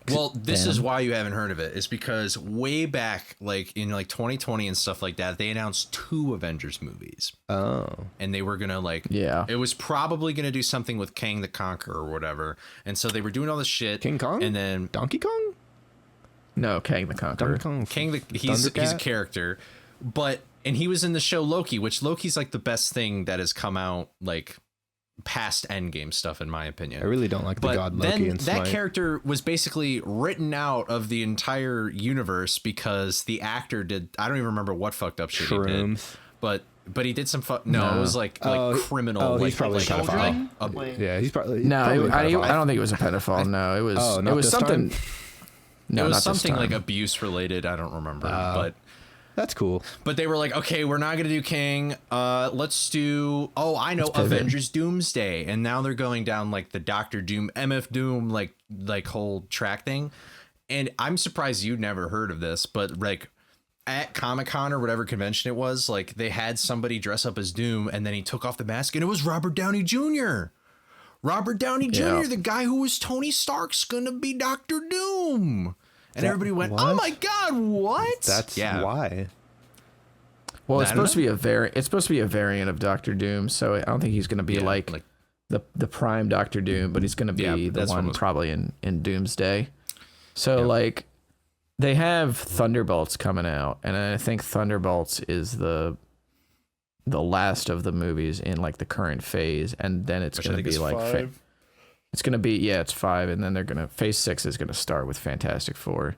Well, this Damn. is why you haven't heard of it. It's because way back, like in like 2020 and stuff like that, they announced 2 Avengers movies, Oh, and they were gonna like, Yeah. it was probably gonna do something with Kang the Conqueror or whatever, and so they were doing all this shit. King Kong, and then Donkey Kong, No, Kang the Conqueror. Donkey Kong, he's a Thundercat? character, and he was in the show Loki, which Loki's like the best thing that has come out like past Endgame stuff in my opinion. I really don't like the But God Loki then and that Smite. character was basically written out of the entire universe because the actor did, I don't even remember what fucked up shit he did, Shrooms. but he did some it was like criminal, oh, he's like probably a pedophile. Children? a- Like, Yeah, he's probably No, probably a I pedophile. don't think it was a pedophile. No, it was Oh, not it was this something. time? No, it was not this something like time. abuse related. I don't remember, but That's cool. But they were like, okay, we're not gonna do King. Let's do. Oh, I know, Let's pivot. Avengers Doomsday, and now they're going down like the Doctor Doom, MF Doom, like whole track thing. And I'm surprised you never heard of this, but like at Comic-Con or whatever convention it was, like they had somebody dress up as Doom, and then he took off the mask, and it was Robert Downey Jr. Robert Downey Jr., Yeah. the guy who was Tony Stark's gonna be Doctor Doom. And everybody went, what? "Oh my god, what?" That's why. Well, it's I don't supposed to be a It's supposed to be a variant of Doctor Doom, so I don't think he's going to be like the prime Doctor Doom, but he's going to be the one probably in Doomsday. So like they have Thunderbolts coming out, and I think Thunderbolts is the last of the movies in like the current phase, and then it's going to be like it's going to be it's 5, and then they're going to phase 6 is going to start with Fantastic Four,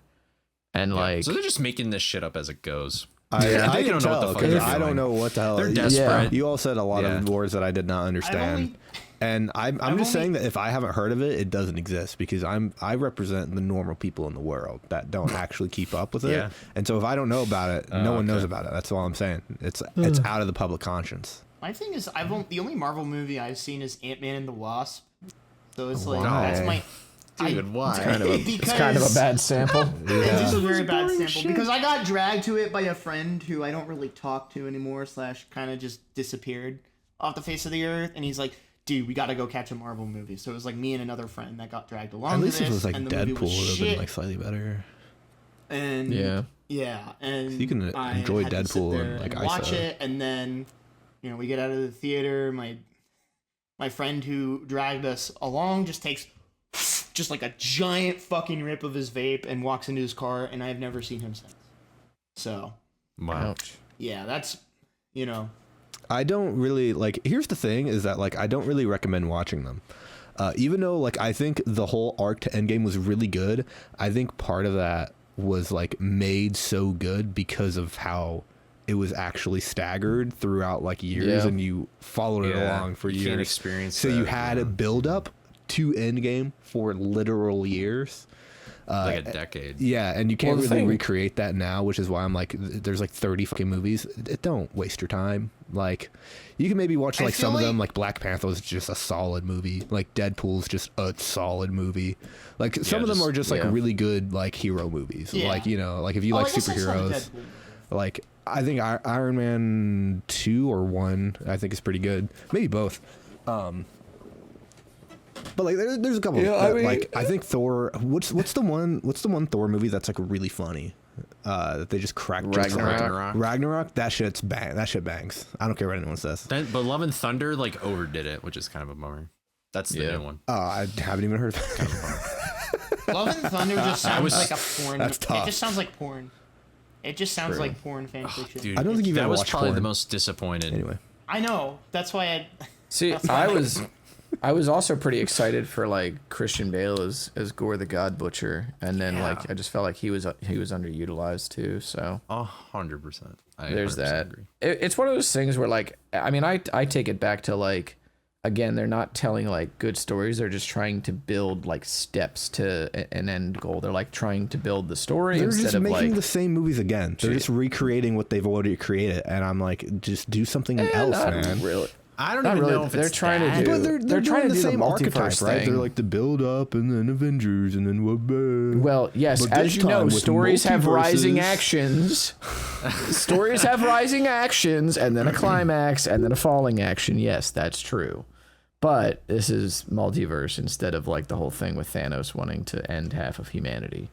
and like so they're just making this shit up as it goes. I they don't know what the fuck they're I don't doing. know what the hell. They're desperate. You all said a lot of words that I did not understand. And I'm just saying that if I haven't heard of it, it doesn't exist, because I represent the normal people in the world that don't actually keep up with it. Yeah. And so if I don't know about it, no one knows about it. That's all I'm saying. It's out of the public conscience. My thing is, the only Marvel movie I've seen is Ant-Man and the Wasp. So it's like Why? that's my. Dude, why? it's kind of a bad sample. It's just a very bad sample because I got dragged to it by a friend who I don't really talk to anymore / kind of just disappeared off the face of the earth, and he's like, "Dude, we got to go catch a Marvel movie." So it was like me and another friend that got dragged along. At least to if it this, was like and the movie Deadpool, was it would have been shit. like slightly better. And and You can I enjoy had to sit Deadpool there and, like, and I watch said. it, and then we get out of the theater. My friend who dragged us along just takes just like a giant fucking rip of his vape and walks into his car, and I've never seen him since. So Wow. yeah, that's I don't really like. Here's the thing: is that like I don't really recommend watching them. Even though like I think the whole arc to Endgame was really good, I think part of that was like made so good because of how it was actually staggered throughout like years, and you followed it along for years. Can't experience so you had a build up to Endgame for literal years. like a decade. Yeah, and you can't really recreate that now, which is why I'm like, there's like 30 fucking movies. Don't waste your time. Like, you can maybe watch like some of them. Like Black Panther is just a solid movie. Like Deadpool's just a solid movie. Like some of them are just like really good like hero movies. Yeah. Like like if you like superheroes, like I think Iron Man 2 or 1 I think is pretty good. Maybe both. But like there's a couple. Like I think Thor. What's the one Thor movie that's like really funny? That they just cracked. Ragnarok. That shit bangs. I don't care what anyone says. But Love and Thunder like overdid it, which is kind of a bummer. That's the new one. I haven't even heard of it. Love and Thunder just sounds like a porn. That's tough. It just sounds like porn. It just sounds like porn fan fiction. Dude, I don't think you've that ever was watched probably porn. the most disappointed. Anyway, I know. That's why I. See, I was also pretty excited for like Christian Bale as Gore the God Butcher, and then like I just felt like he was underutilized too. So 100%. there's 100% that. agree. It's one of those things where like I mean I take it back to like, again, they're not telling like good stories. They're just trying to build like steps to an end goal. They're like trying to build the story they're instead just of making like the same movies again. They're just recreating what they've already created, and I'm like, just do something else, not man. really. I don't Not even really. know if They're it's trying to that. do- But they're trying doing to the do the same archetype, multiverse right? thing. They're like the build up and then Avengers and then what? Well, yes, But as this you know, time with stories have rising multiverses. actions. Stories have rising actions, and then a climax, and then a falling action. Yes, that's true. But this is multiverse instead of like the whole thing with Thanos wanting to end half of humanity.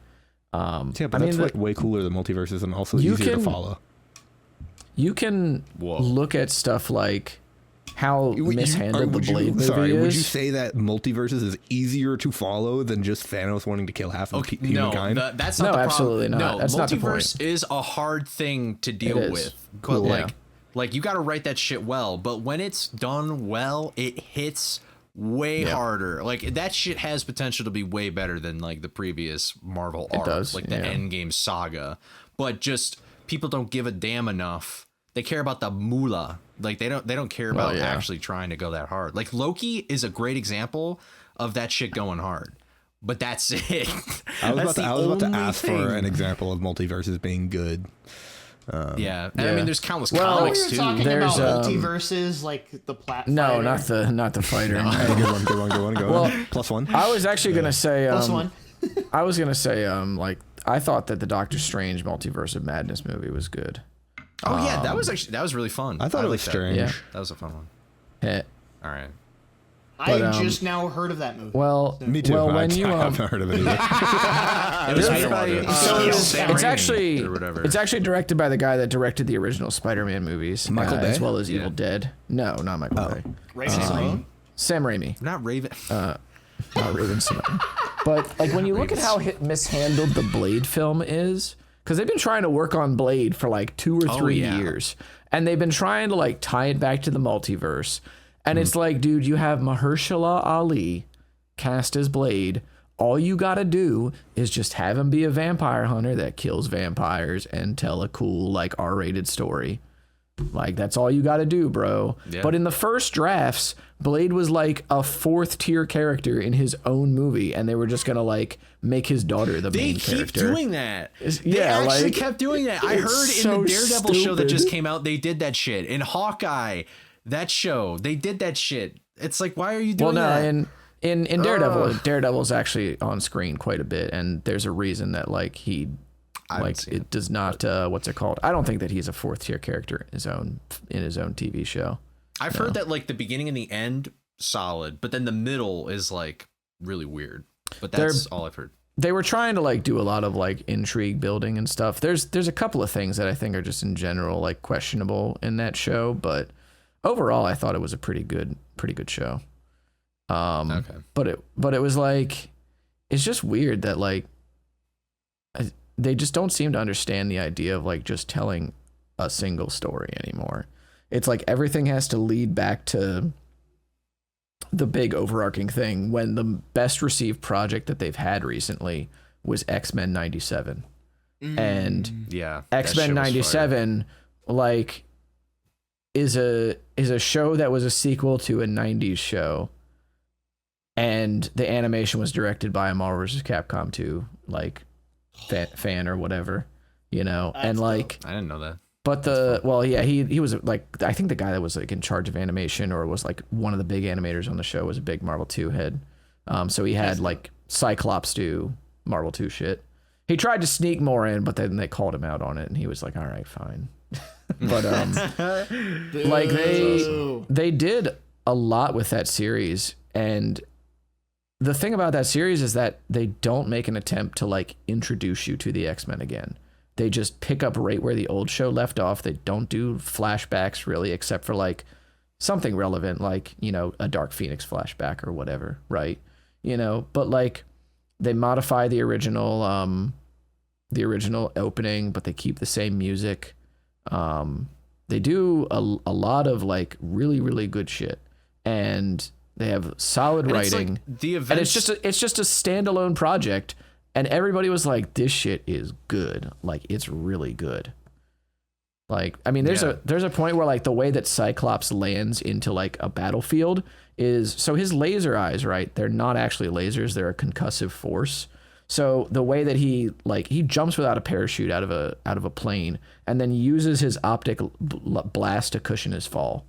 Yeah, but I mean, that's like way cooler than multiverses and also you easier to can- follow. You can look at stuff like how mishandled the Would you- Blade movie sorry, is. would you say that multiverses is easier to follow than just Thanos wanting to kill half of No, humankind? that's not No, the absolutely problem. not. No, That's not the point. multiverse is a hard thing to deal It is. with. Cool. But Yeah. like you got to write that shit well. But when it's done well, it hits way harder. Like that shit has potential to be way better than like the previous Marvel arc, does, like the yeah. Endgame saga. But just people don't give a damn enough. They care about the moolah. Like they don't care about actually trying to go that hard. Like Loki is a great example of that shit going hard. But that's it. I was about to ask for thing. an example of multiverses being good. Yeah. And Yeah. I mean, there's countless Well, comics We too. were talking There's, about multiverses, like the platform. No, not the fighter. Hey, good one. Well, +1. I was actually gonna say Plus one. I was gonna say like I thought that the Doctor Strange Multiverse of Madness movie was good. Oh yeah, that was really fun. I thought it was liked that. strange. Yeah. That was a fun one. Eh. All right. I But, just now heard of that movie. Well, Me too. Well, I when you haven't heard of it either. It was There's- made by Sam it's Raimi actually or whatever. it's actually directed by the guy that directed the original Spider-Man movies, Michael as Bay? well as Yeah. Evil Dead. No, not Michael Bay. Raven Simone? Sam Raimi, not Raven. not Raven Simone. But like when you look at how mishandled the Blade film is, because they've been trying to work on Blade for like 2 or 3 yeah. years, and they've been trying to like tie it back to the multiverse. And it's like, dude, you have Mahershala Ali cast as Blade. All you gotta do is just have him be a vampire hunter that kills vampires and tell a cool like R-rated story. Like that's all you gotta do, bro. Yeah. But in the first drafts, Blade was like a 4th tier character in his own movie, and they were just gonna like make his daughter the They main keep character. doing that. They yeah, actually like, kept doing that. I it's heard in so the Daredevil show that just stupid. came out, they did that shit. In Hawkeye, that show, they did that shit. It's like, why are you Well, doing no, that? in Daredevil, Daredevil's actually on screen quite a bit, and there's a reason that like he, haven't like seen it does not. What's it called? I don't think that he's a 4th tier character in his own TV show. I've heard that like the beginning and the end solid, but then the middle is like really weird. But that's all I've heard. They were trying to like do a lot of like intrigue building and stuff. There's a couple of things that I think are just in general like questionable in that show, but overall I thought it was a pretty good show. Okay. But it was like, it's just weird that like they just don't seem to understand the idea of like just telling a single story anymore. It's like everything has to lead back to the big overarching thing, when the best received project that they've had recently was X-Men 97. And Yeah. that X-Men shit was 97 like is a show that was a sequel to a 90s show, and the animation was directed by a Marvel vs. Capcom 2 like fan or whatever, you know. That's and like dope. fire. I didn't know that. but he was like, I think the guy that was like in charge of animation, or was like one of the big animators on the show, was a big Marvel 2 head. So he had like Cyclops do Marvel 2 shit. He tried to sneak more in, but then they called him out on it, and he was like, all right, fine. But like they did a lot with that series, and the thing about that series is that they don't make an attempt to like introduce you to the X-Men again. They just pick up right where the old show left off. They don't do flashbacks really, except for like something relevant, like, you know, a Dark Phoenix flashback or whatever, right? You know, but like they modify the original opening, but they keep the same music. They do a lot of like really, really good shit, and they have solid And it's writing. like the events. And it's just a standalone project, and everybody was like, this shit is good. Like, it's really good. Like, I mean, there's a point where like the way that Cyclops lands into like a battlefield is, so his laser eyes, right? They're not actually lasers, they're a concussive force. So the way that he jumps without a parachute out of a plane, and then uses his optic blast to cushion his fall.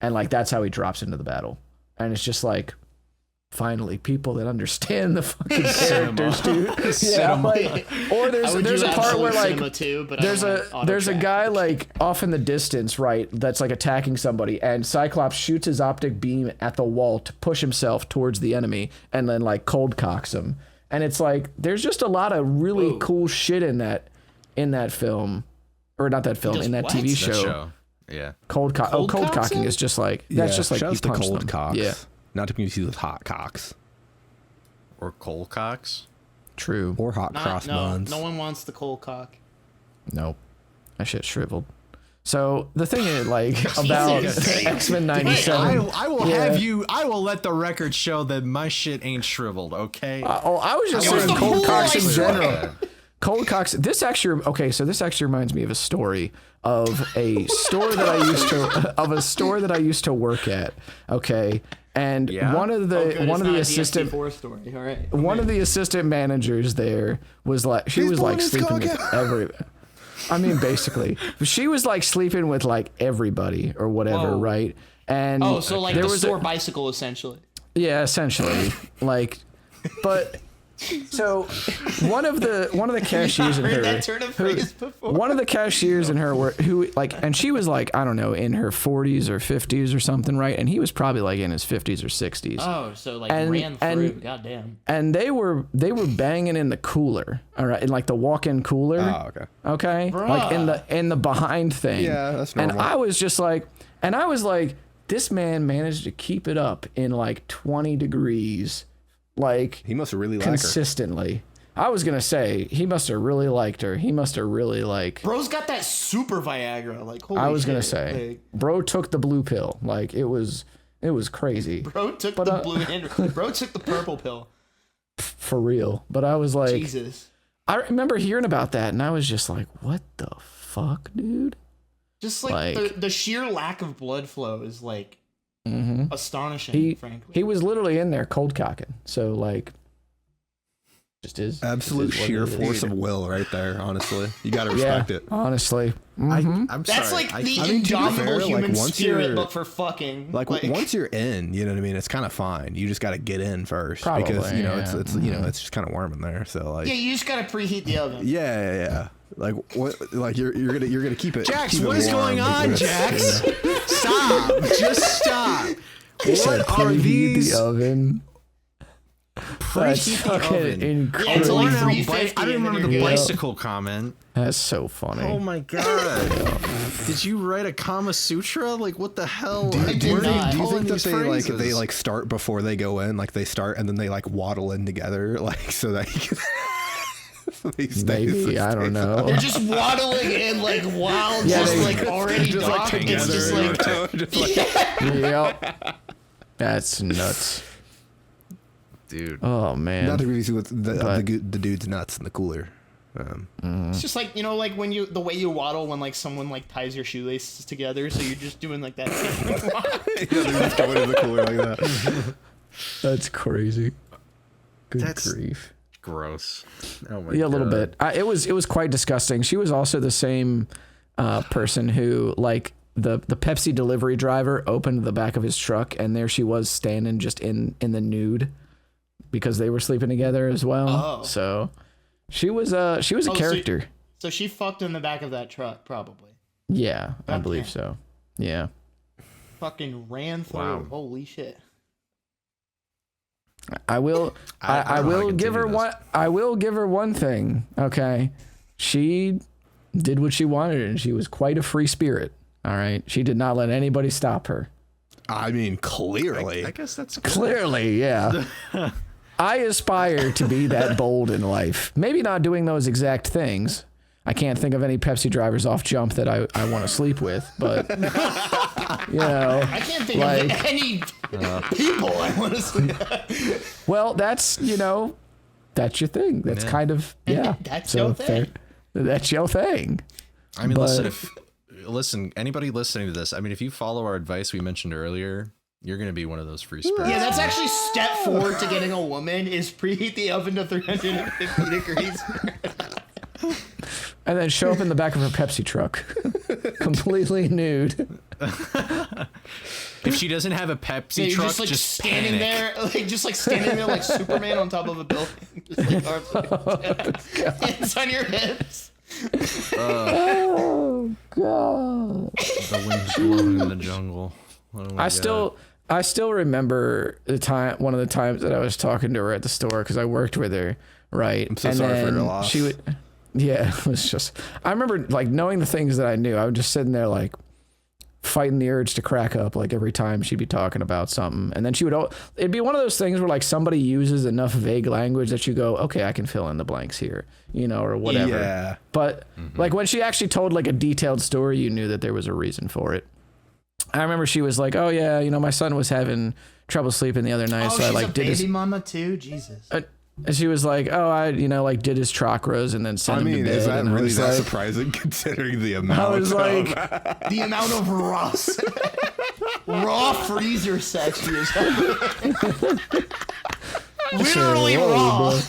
And like that's how he drops into the battle. And it's just like, finally, people that understand the fucking characters, dude. Yeah, like, or there's a part where like too, but there's a guy like off in the distance, right, that's like attacking somebody, and Cyclops shoots his optic beam at the wall to push himself towards the enemy, and then like cold cocks him. And it's like there's just a lot of really cool shit in that film, or not that film, in that what? TV That show. Yeah. Cold cocking is just like that's just like shouts you to punch cold them. cocks. Yeah, Not to be confused with hot cocks Or Colcox. true. or hot cross buns. No one wants the cold cock. Nope. That shit shriveled. So the thing is, like, about X-Men 97. I will have you. I will let the record show that my shit ain't shriveled. Okay. I was just It was saying the cold whole cocks in ice general. Cold cocks. This actually reminds me of a story of a store that I used to work at. Okay. And Yeah? one of the assistant story. All right. one of the assistant managers there was like, she was like sleeping with I mean, basically, she was like sleeping with like everybody or whatever, Whoa. right? And So like there the was store bicycle, essentially. yeah, essentially, like, but so one of the cashiers in Heard her, that turn of phrase before. one of the cashiers in her who like, and she was like, I don't know, in her 40s or 50s or something, right? And he was probably like in his 50s or 60s. Oh, so like And- ran through. and- Goddamn. And they were banging in the cooler, all right, in like the walk-in cooler. Oh, okay. Okay, Bruh. like in the behind thing. Yeah, that's And normal. I was just like, this man managed to keep it up in like 20 degrees, like He must have really liked her. consistently. I was gonna say he must have really liked her. He must have really like. Bro's got that super Viagra. Like, holy I was gonna shit. say, Like, bro took the blue pill. Like it was crazy bro took But, the blue and bro took the purple pill. for real. But I was like, Jesus. I remember hearing about that, and I was just like, what the fuck, dude? Just like, the sheer lack of blood flow is like astonishing, frankly. He was literally in there cold cocking. So like, just is Absolute just is what sheer it is. force of will right there, honestly. You got to respect it. Honestly. I'm That's sorry. like the I mean, to be indomitable fair, like, human once spirit, you're- but for fucking. Like once you're in, you know what I mean? It's kind of fine. You just got to get in first because, Probably, you know, yeah. it's you know, it's just kind of warm in there. So like Yeah, you just gotta preheat the oven. yeah. Like what? Like you're gonna keep it. Jax, keep it what is warm going on, with- Jax? Stop. Just stop. Said What are preheat these? the oven. That's Preheat the fucking oven. Yeah, it's incredible. like Worn out 350 I don't and then remember the you're good. bicycle comment. That's so funny. Oh my god. Did you write a Kama Sutra? Like what the hell? I did Where are not. you Do you pulling think that these they phrases? like start before they go in? Like they start and then they like waddle in together, like so that you can. So they stay Maybe, I don't know. They're just waddling in like while Yeah, just they- like already just like docked. It's together. just you like know, just like Yep. That's nuts. Dude. Oh man. not to be with the But- the dude's nuts in the cooler. it's just like, you know, like when you the way you waddle when like someone like ties your shoelaces together, so you're just doing like that. Yeah, they're just going in the cooler like that. That's crazy. Good That's- grief. Gross. Oh my Yeah, a little God. bit. It was quite disgusting. She was also the same person who, like, the Pepsi delivery driver opened the back of his truck, and there she was standing just in the nude because they were sleeping together as well. Oh. So she was a so- character. So she fucked in the back of that truck, probably. Yeah, I Okay. believe so. Yeah. Fucking ran through. Wow. Holy shit. I will. I don't know how to will give her continue one. I will give her one thing. Okay, she did what she wanted, and she was quite a free spirit. All right, she did not let anybody stop her. I mean, clearly. I guess that's good. Clearly, yeah. I aspire to be that bold in life. Maybe not doing those exact things. I can't think of any Pepsi drivers off jump that I want to sleep with, but you know, I can't think like, of any people I want to see. well, that's, you know, that's your thing. That's kind of, yeah. That's your thing. That's your thing. I mean, But- listen, anybody listening to this, I mean, if you follow our advice we mentioned earlier, you're going to be one of those free spirits. Yeah, that's actually step 4 to getting a woman is preheat the oven to 350 degrees. And then show up in the back of her Pepsi truck, completely nude. If she doesn't have a Pepsi Yeah, you're truck, just like just standing panic. there, like standing there like Superman on top of a building, just like hands on your hips. Oh God! The wind's blowing in the jungle. Oh my I God. still remember one of the times that I was talking to her at the store because I worked with her, right? I'm so sorry for your loss. She would, yeah, it was just. I remember like knowing the things that I knew. I was just sitting there like fighting the urge to crack up like every time she'd be talking about something, and then she would. It'd be one of those things where like somebody uses enough vague language that you go, okay, I can fill in the blanks here, you know, or whatever. Yeah. But like when she actually told like a detailed story, you knew that there was a reason for it. I remember she was like, "Oh yeah, you know, my son was having trouble sleeping the other night, Oh, so I she's like a did baby his." mama too. Jesus. And she was like, "Oh, I, you know, like did his chakras and then sent I him mean, to bed." is that and I really was that like, surprising considering the amount? I was like, The amount of raw freezer sex she was having. Literally Whoa, raw. bro.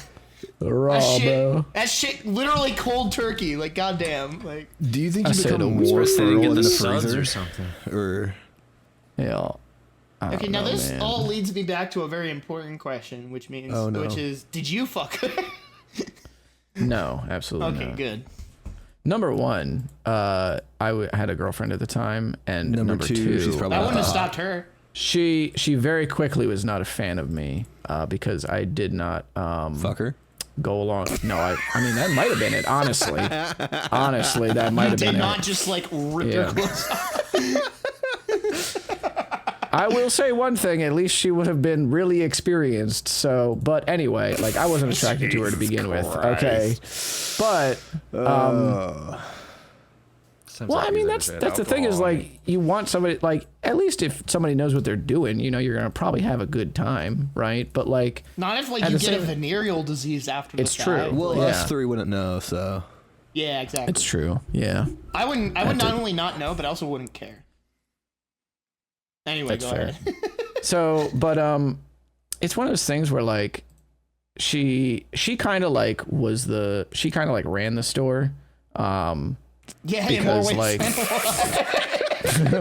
Raw, bro. That shit, literally cold turkey. Like, goddamn. Like, Do you think I you say become the more worst They didn't fertile get in the the suds freezer? or something. Or Yeah. I okay, don't now know, this man. all leads me back to a very important question, which means, Oh, no. which is, did you fuck her? No, absolutely Okay, not. good. Number one, I had a girlfriend at the time, and number two, she's probably I not wouldn't have that hot. stopped her. she very quickly was not a fan of me because I did not Fuck her. go along. No, I mean that might have been it. Honestly, that might have Did been not it. just like rip Yeah. her clothes off. I will say one thing: at least she would have been really experienced. So, but anyway, like I wasn't attracted to her to begin with. Okay, but well, I mean that's the thing is like you want somebody like at least if somebody knows what they're doing, you know, you're gonna probably have a good time, right? But like, Not if like At you the get a same- venereal disease after It's the true. fact. Well, Yeah. us three wouldn't know, so. Yeah, exactly. it's true. Yeah, I would not only not know, but I also wouldn't care. Anyway, That's go fair. ahead. So, but it's one of those things where like she kind of like ran the store. Yeah, in more Because, ways like- than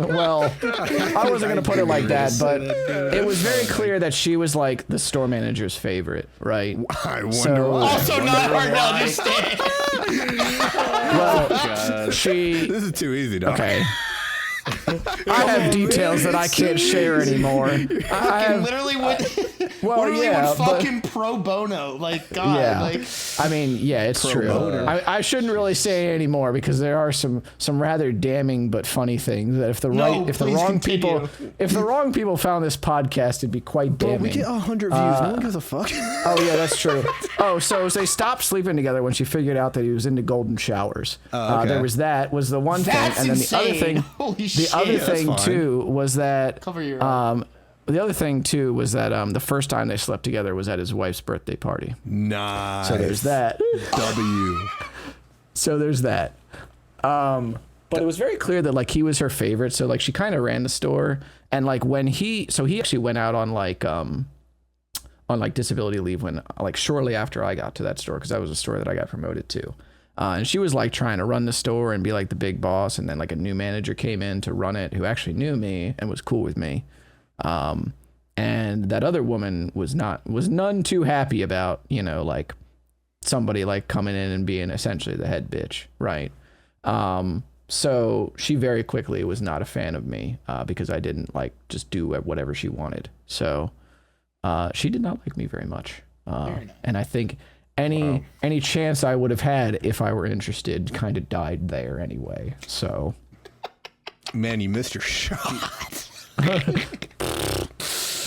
one. Well, I wasn't gonna put it like that, but it was very clear that she was like the store manager's favorite, right? I wonder So- why. Also not hard to understand. Well, she This is too easy, dog. okay. I have details that I can't share anymore. I Fucking have, literally would well, literally yeah, would but- fucking pro bono. Like God, yeah. like I mean, yeah, it's true. boner. I shouldn't really say anymore because there are some rather damning but funny things that if the please wrong people found this podcast, it'd be quite Bro, damning. we get 100 views. No one gives a fuck. Oh yeah, that's true. Oh, so they stopped sleeping together when she figured out that he was into golden showers. Okay. There was the one that's thing, and then insane. the other thing. Holy The shit. other that's thing fine. too was that Cover your the other thing too was that the first time they slept together was at his wife's birthday party. Nice. So there's that. W. So there's that. But it was very clear that like he was her favorite. So like she kind of ran the store, and like when he actually went out on like disability leave when like shortly after I got to that store because that was a store that I got promoted to. And she was like trying to run the store and be like the big boss, and then like a new manager came in to run it who actually knew me and was cool with me. And that other woman was none too happy about, you know, like somebody like coming in and being essentially the head bitch, right? So she very quickly was not a fan of me because I didn't like just do whatever she wanted. So she did not like me very much. And I think any chance I would have had if I were interested kind of died there anyway. So Man, you missed your shot.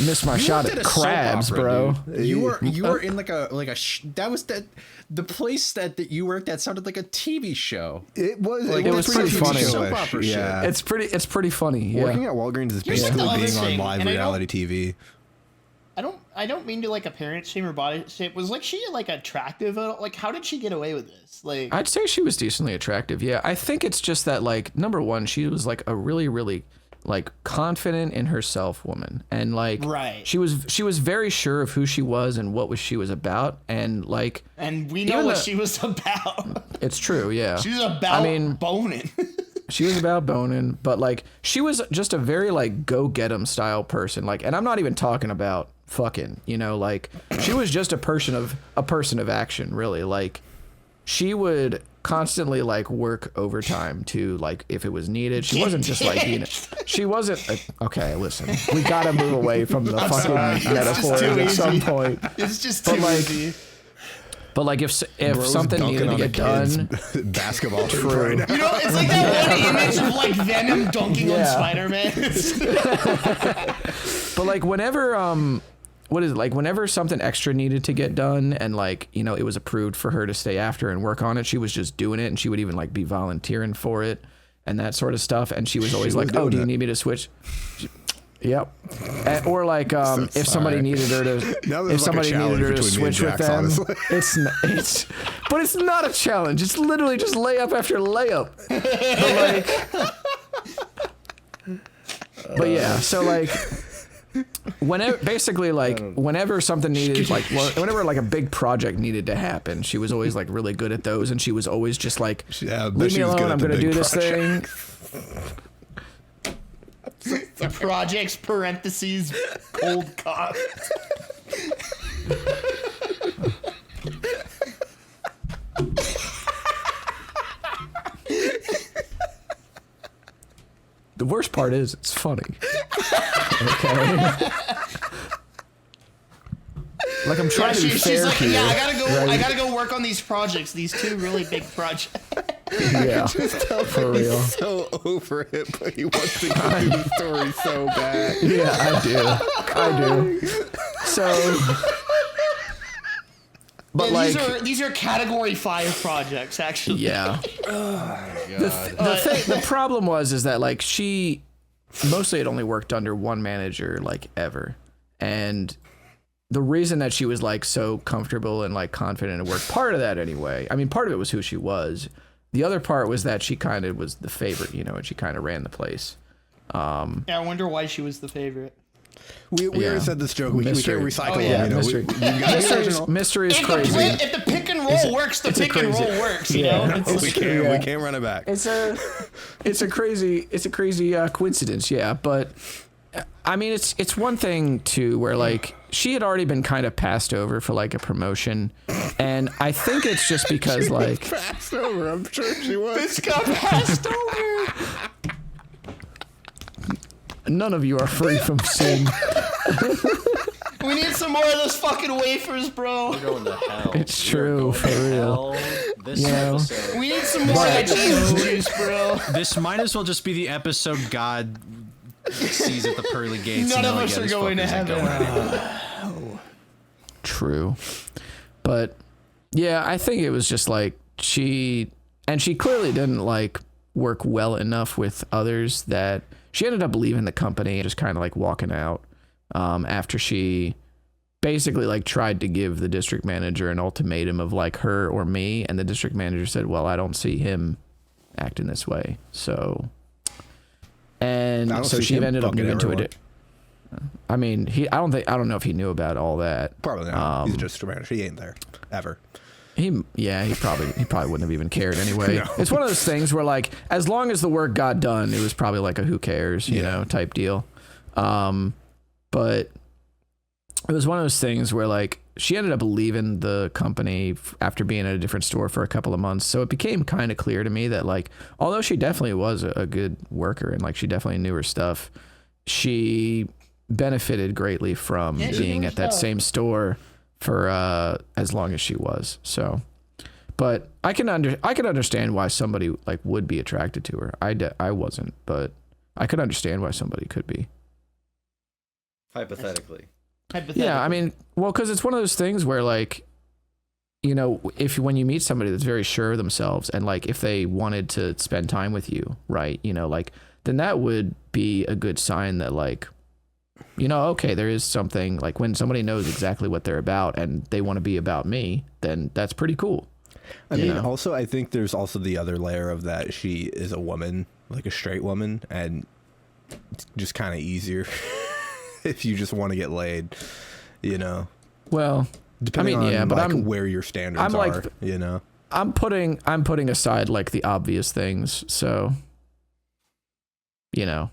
missed my shot did at a soap crabs, opera, bro. dude. You were in like a that was the place that you worked at sounded like a TV show. It was. It was pretty funny. Soap opera shit. Yeah. It's pretty funny. Yeah. Working at Walgreens is Here's, like, the basically other being on thing, live and I don't- reality TV. I don't mean to like appearance shame or body shame. Was like she like attractive? Like how did she get away with this? Like I'd say she was decently attractive. Yeah. I think it's just that like number one, she was like a really, really like confident in herself woman. And like Right. she was very sure of who she was and what she was about. And like and we know Even what the- she was about. it's true, yeah. She was about boning. She was about boning, but like she was just a very like go get 'em style person. Like, and I'm not even talking about fucking, you know, like she was just a person of action, really. Like she would constantly like work overtime to like if it was needed. She wasn't just like, you know, she wasn't okay, listen. We got to move away from the fucking metaphors too at some easy. point. It's just too like, easy. But like if Bro's something dunking needed to on get a kid's done, basketball hoop True. right now. You know, it's like that one image of like Venom dunking on Yeah. Spider-Man. but like whenever whenever something extra needed to get done and like, you know, it was approved for her to stay after and work on it, she was just doing it, and she would even like be volunteering for it and that sort of stuff. And she was always like, "Oh, do you need me to switch?" Yep. Or like if somebody alright. needed her to Now if there's like a somebody needed her to challenge between me and switch with Jax, them, honestly. but it's not a challenge. It's literally just layup after layup. But like but yeah, so like whenever basically like whenever something needed like whenever like a big project needed to happen, she was always like really good at those, and she was always just like, leave me alone, I'm gonna do this thing. The projects parentheses cold cock. The worst part is it's funny. Okay. Like I'm trying to be fair she's like, here. yeah, I gotta go. right? I gotta go work on these projects. These 2 really big projects. Yeah, for real. He's so over it, but he wants to get through the story so bad. Yeah, I do. So, but like these are category 5 projects, actually. yeah. The problem is that like she mostly had only worked under one manager like ever, and the reason that she was like so comfortable and like confident at work, part of that anyway, I mean part of it was who she was, the other part was that she kind of was the favorite, you know, and she kind of ran the place. Yeah, I wonder why she was the favorite. We already said this joke. We can't recycle it. You know, mystery. Mystery is crazy. If the pick and roll works, the pick and roll works. You know, we can't run it back. It's a crazy coincidence, yeah. But I mean, it's one thing too where like she had already been kind of passed over for like a promotion, and I think it's just because like Passed over. I'm sure she was. this got passed over. none of you are free from sin. We need some more of those fucking wafers, bro. We're going to hell. It's true, for real. This Yeah. episode. We need some more of that Jesus juice, bro. This might as well just be the episode God sees at the pearly gates. None and of they're us like, are "Yeah, going to this fucker isn't heaven." going anywhere." True. But yeah, I think it was just like she clearly didn't like work well enough with others that she ended up leaving the company and just kind of like walking out after she basically like tried to give the district manager an ultimatum of like her or me, and the district manager said, well, I don't see him acting this way. So she ended up moving to it. I mean, I don't know if he knew about all that. Probably not. He's just a manager. He ain't there ever. He probably wouldn't have even cared anyway. No. It's one of those things where like, as long as the work got done, it was probably like a who cares, you know, type deal. But it was one of those things where like she ended up leaving the company after being at a different store for a couple of months. So it became kind of clear to me that like, although she definitely was a good worker and like she definitely knew her stuff, she benefited greatly from being at that same store for as long as she was. So, but I can understand why somebody like would be attracted to her. I wasn't, but I could understand why somebody could be. Hypothetically. Yeah, I mean, well, because it's one of those things where like, you know, when you meet somebody that's very sure of themselves and like if they wanted to spend time with you, right, you know, like then that would be a good sign that like, you know, okay, there is something like when somebody knows exactly what they're about and they want to be about me, then that's pretty cool. I mean, also, I think there's also the other layer of that. She is a woman, like a straight woman, and it's just kind of easier if you just want to get laid, you know? Well, depending on but like where your standards are, you know? I'm putting aside like the obvious things. So, you know.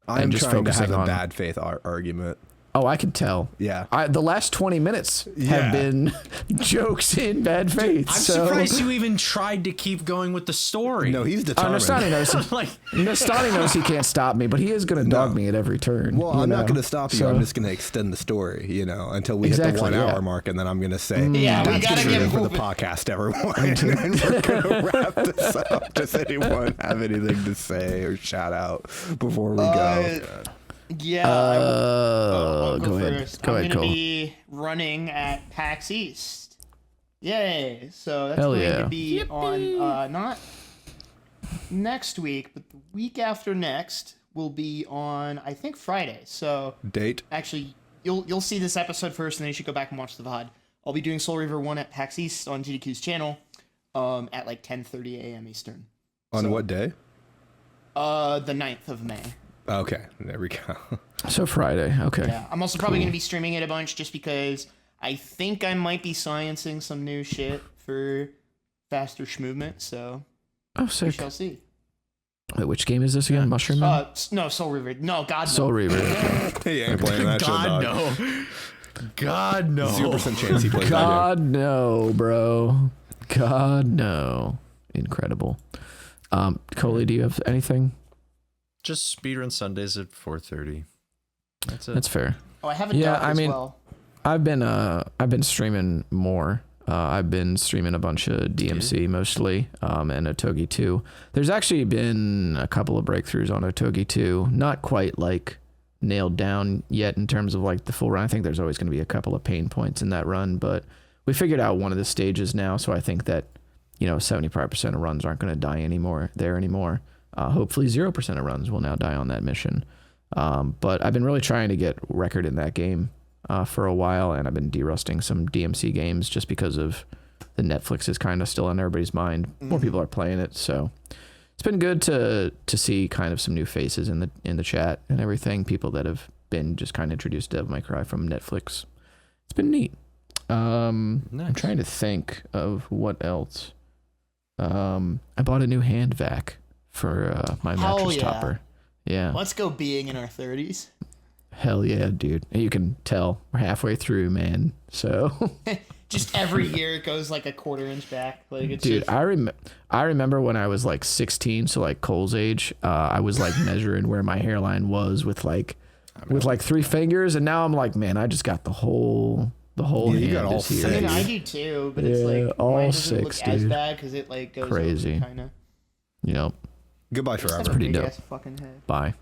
I'm just trying to have focusing a on bad faith argument. Oh, I could tell. Yeah. The last 20 minutes have been jokes in bad faith. I'm surprised you even tried to keep going with the story. No, he's determined. Nestani knows he can't stop me, but he is going to dog me at every turn. Well, I'm not going to stop you. So, I'm just going to extend the story, you know, until we hit the 1 hour mark, and then I'm going to say, yeah, we got to get for the podcast, everyone. And then we're going to wrap this up. Does anyone have anything to say or shout out before we go? Yeah, I'll go ahead. First. I'm going to be running at PAX East. Yay. So that's going to be on, not next week, but the week after next will be on, I think, Friday. So date? Actually, you'll see this episode first, and then you should go back and watch the VOD. I'll be doing Soul Reaver 1 at PAX East on GDQ's channel at like 10:30 a.m. Eastern. On what day? The 9th of May. Okay, there we go. So Friday, okay. Yeah, I'm also probably gonna be streaming it a bunch just because I think I might be sciencing some new shit for faster movement. So Oh, we sick. shall see. Wait, which game is this again? Mushroom Man? No, Soul Reaver. No, God, no. Soul Reaver. Okay. He ain't playing that shit, God dog. no. God no. 0% chance he plays that God no, bro. God no. Incredible. Coley, do you have anything? Just speedrun Sundays at 4:30. That's it. That's fair. Oh, I haven't Yeah, done it I as mean, well. I've been streaming more. I've been streaming a bunch of DMC mostly, and Otogi 2. There's actually been a couple of breakthroughs on Otogi 2. Not quite like nailed down yet in terms of like the full run. I think there's always going to be a couple of pain points in that run, but we figured out one of the stages now, so I think that 75% of runs aren't going to die anymore. Hopefully 0% of runs will now die on that mission. But I've been really trying to get record in that game for a while, and I've been derusting some DMC games just because of the Netflix is kind of still on everybody's mind. More people are playing it, so it's been good to see kind of some new faces in the chat and everything. People that have been just kind of introduced to Devil May Cry from Netflix. It's been neat. I'm trying to think of what else. I bought a new hand vac for my mattress topper. Yeah. Let's go being in our 30s. Hell yeah, dude. You can tell we're halfway through, man. So Just every year it goes like a quarter inch back. Like it's dude, just... I remember when I was like 16, so like Cole's age, I was like measuring where my hairline was with like 3 fingers, and now I'm like, man, I just got the whole hand you got all is here. I mean, six. I do too, but it's like all mine doesn't 6, look as dude. bad because it like goes Crazy. kind of. Goodbye Forever. pretty dope. Fucking head. Bye.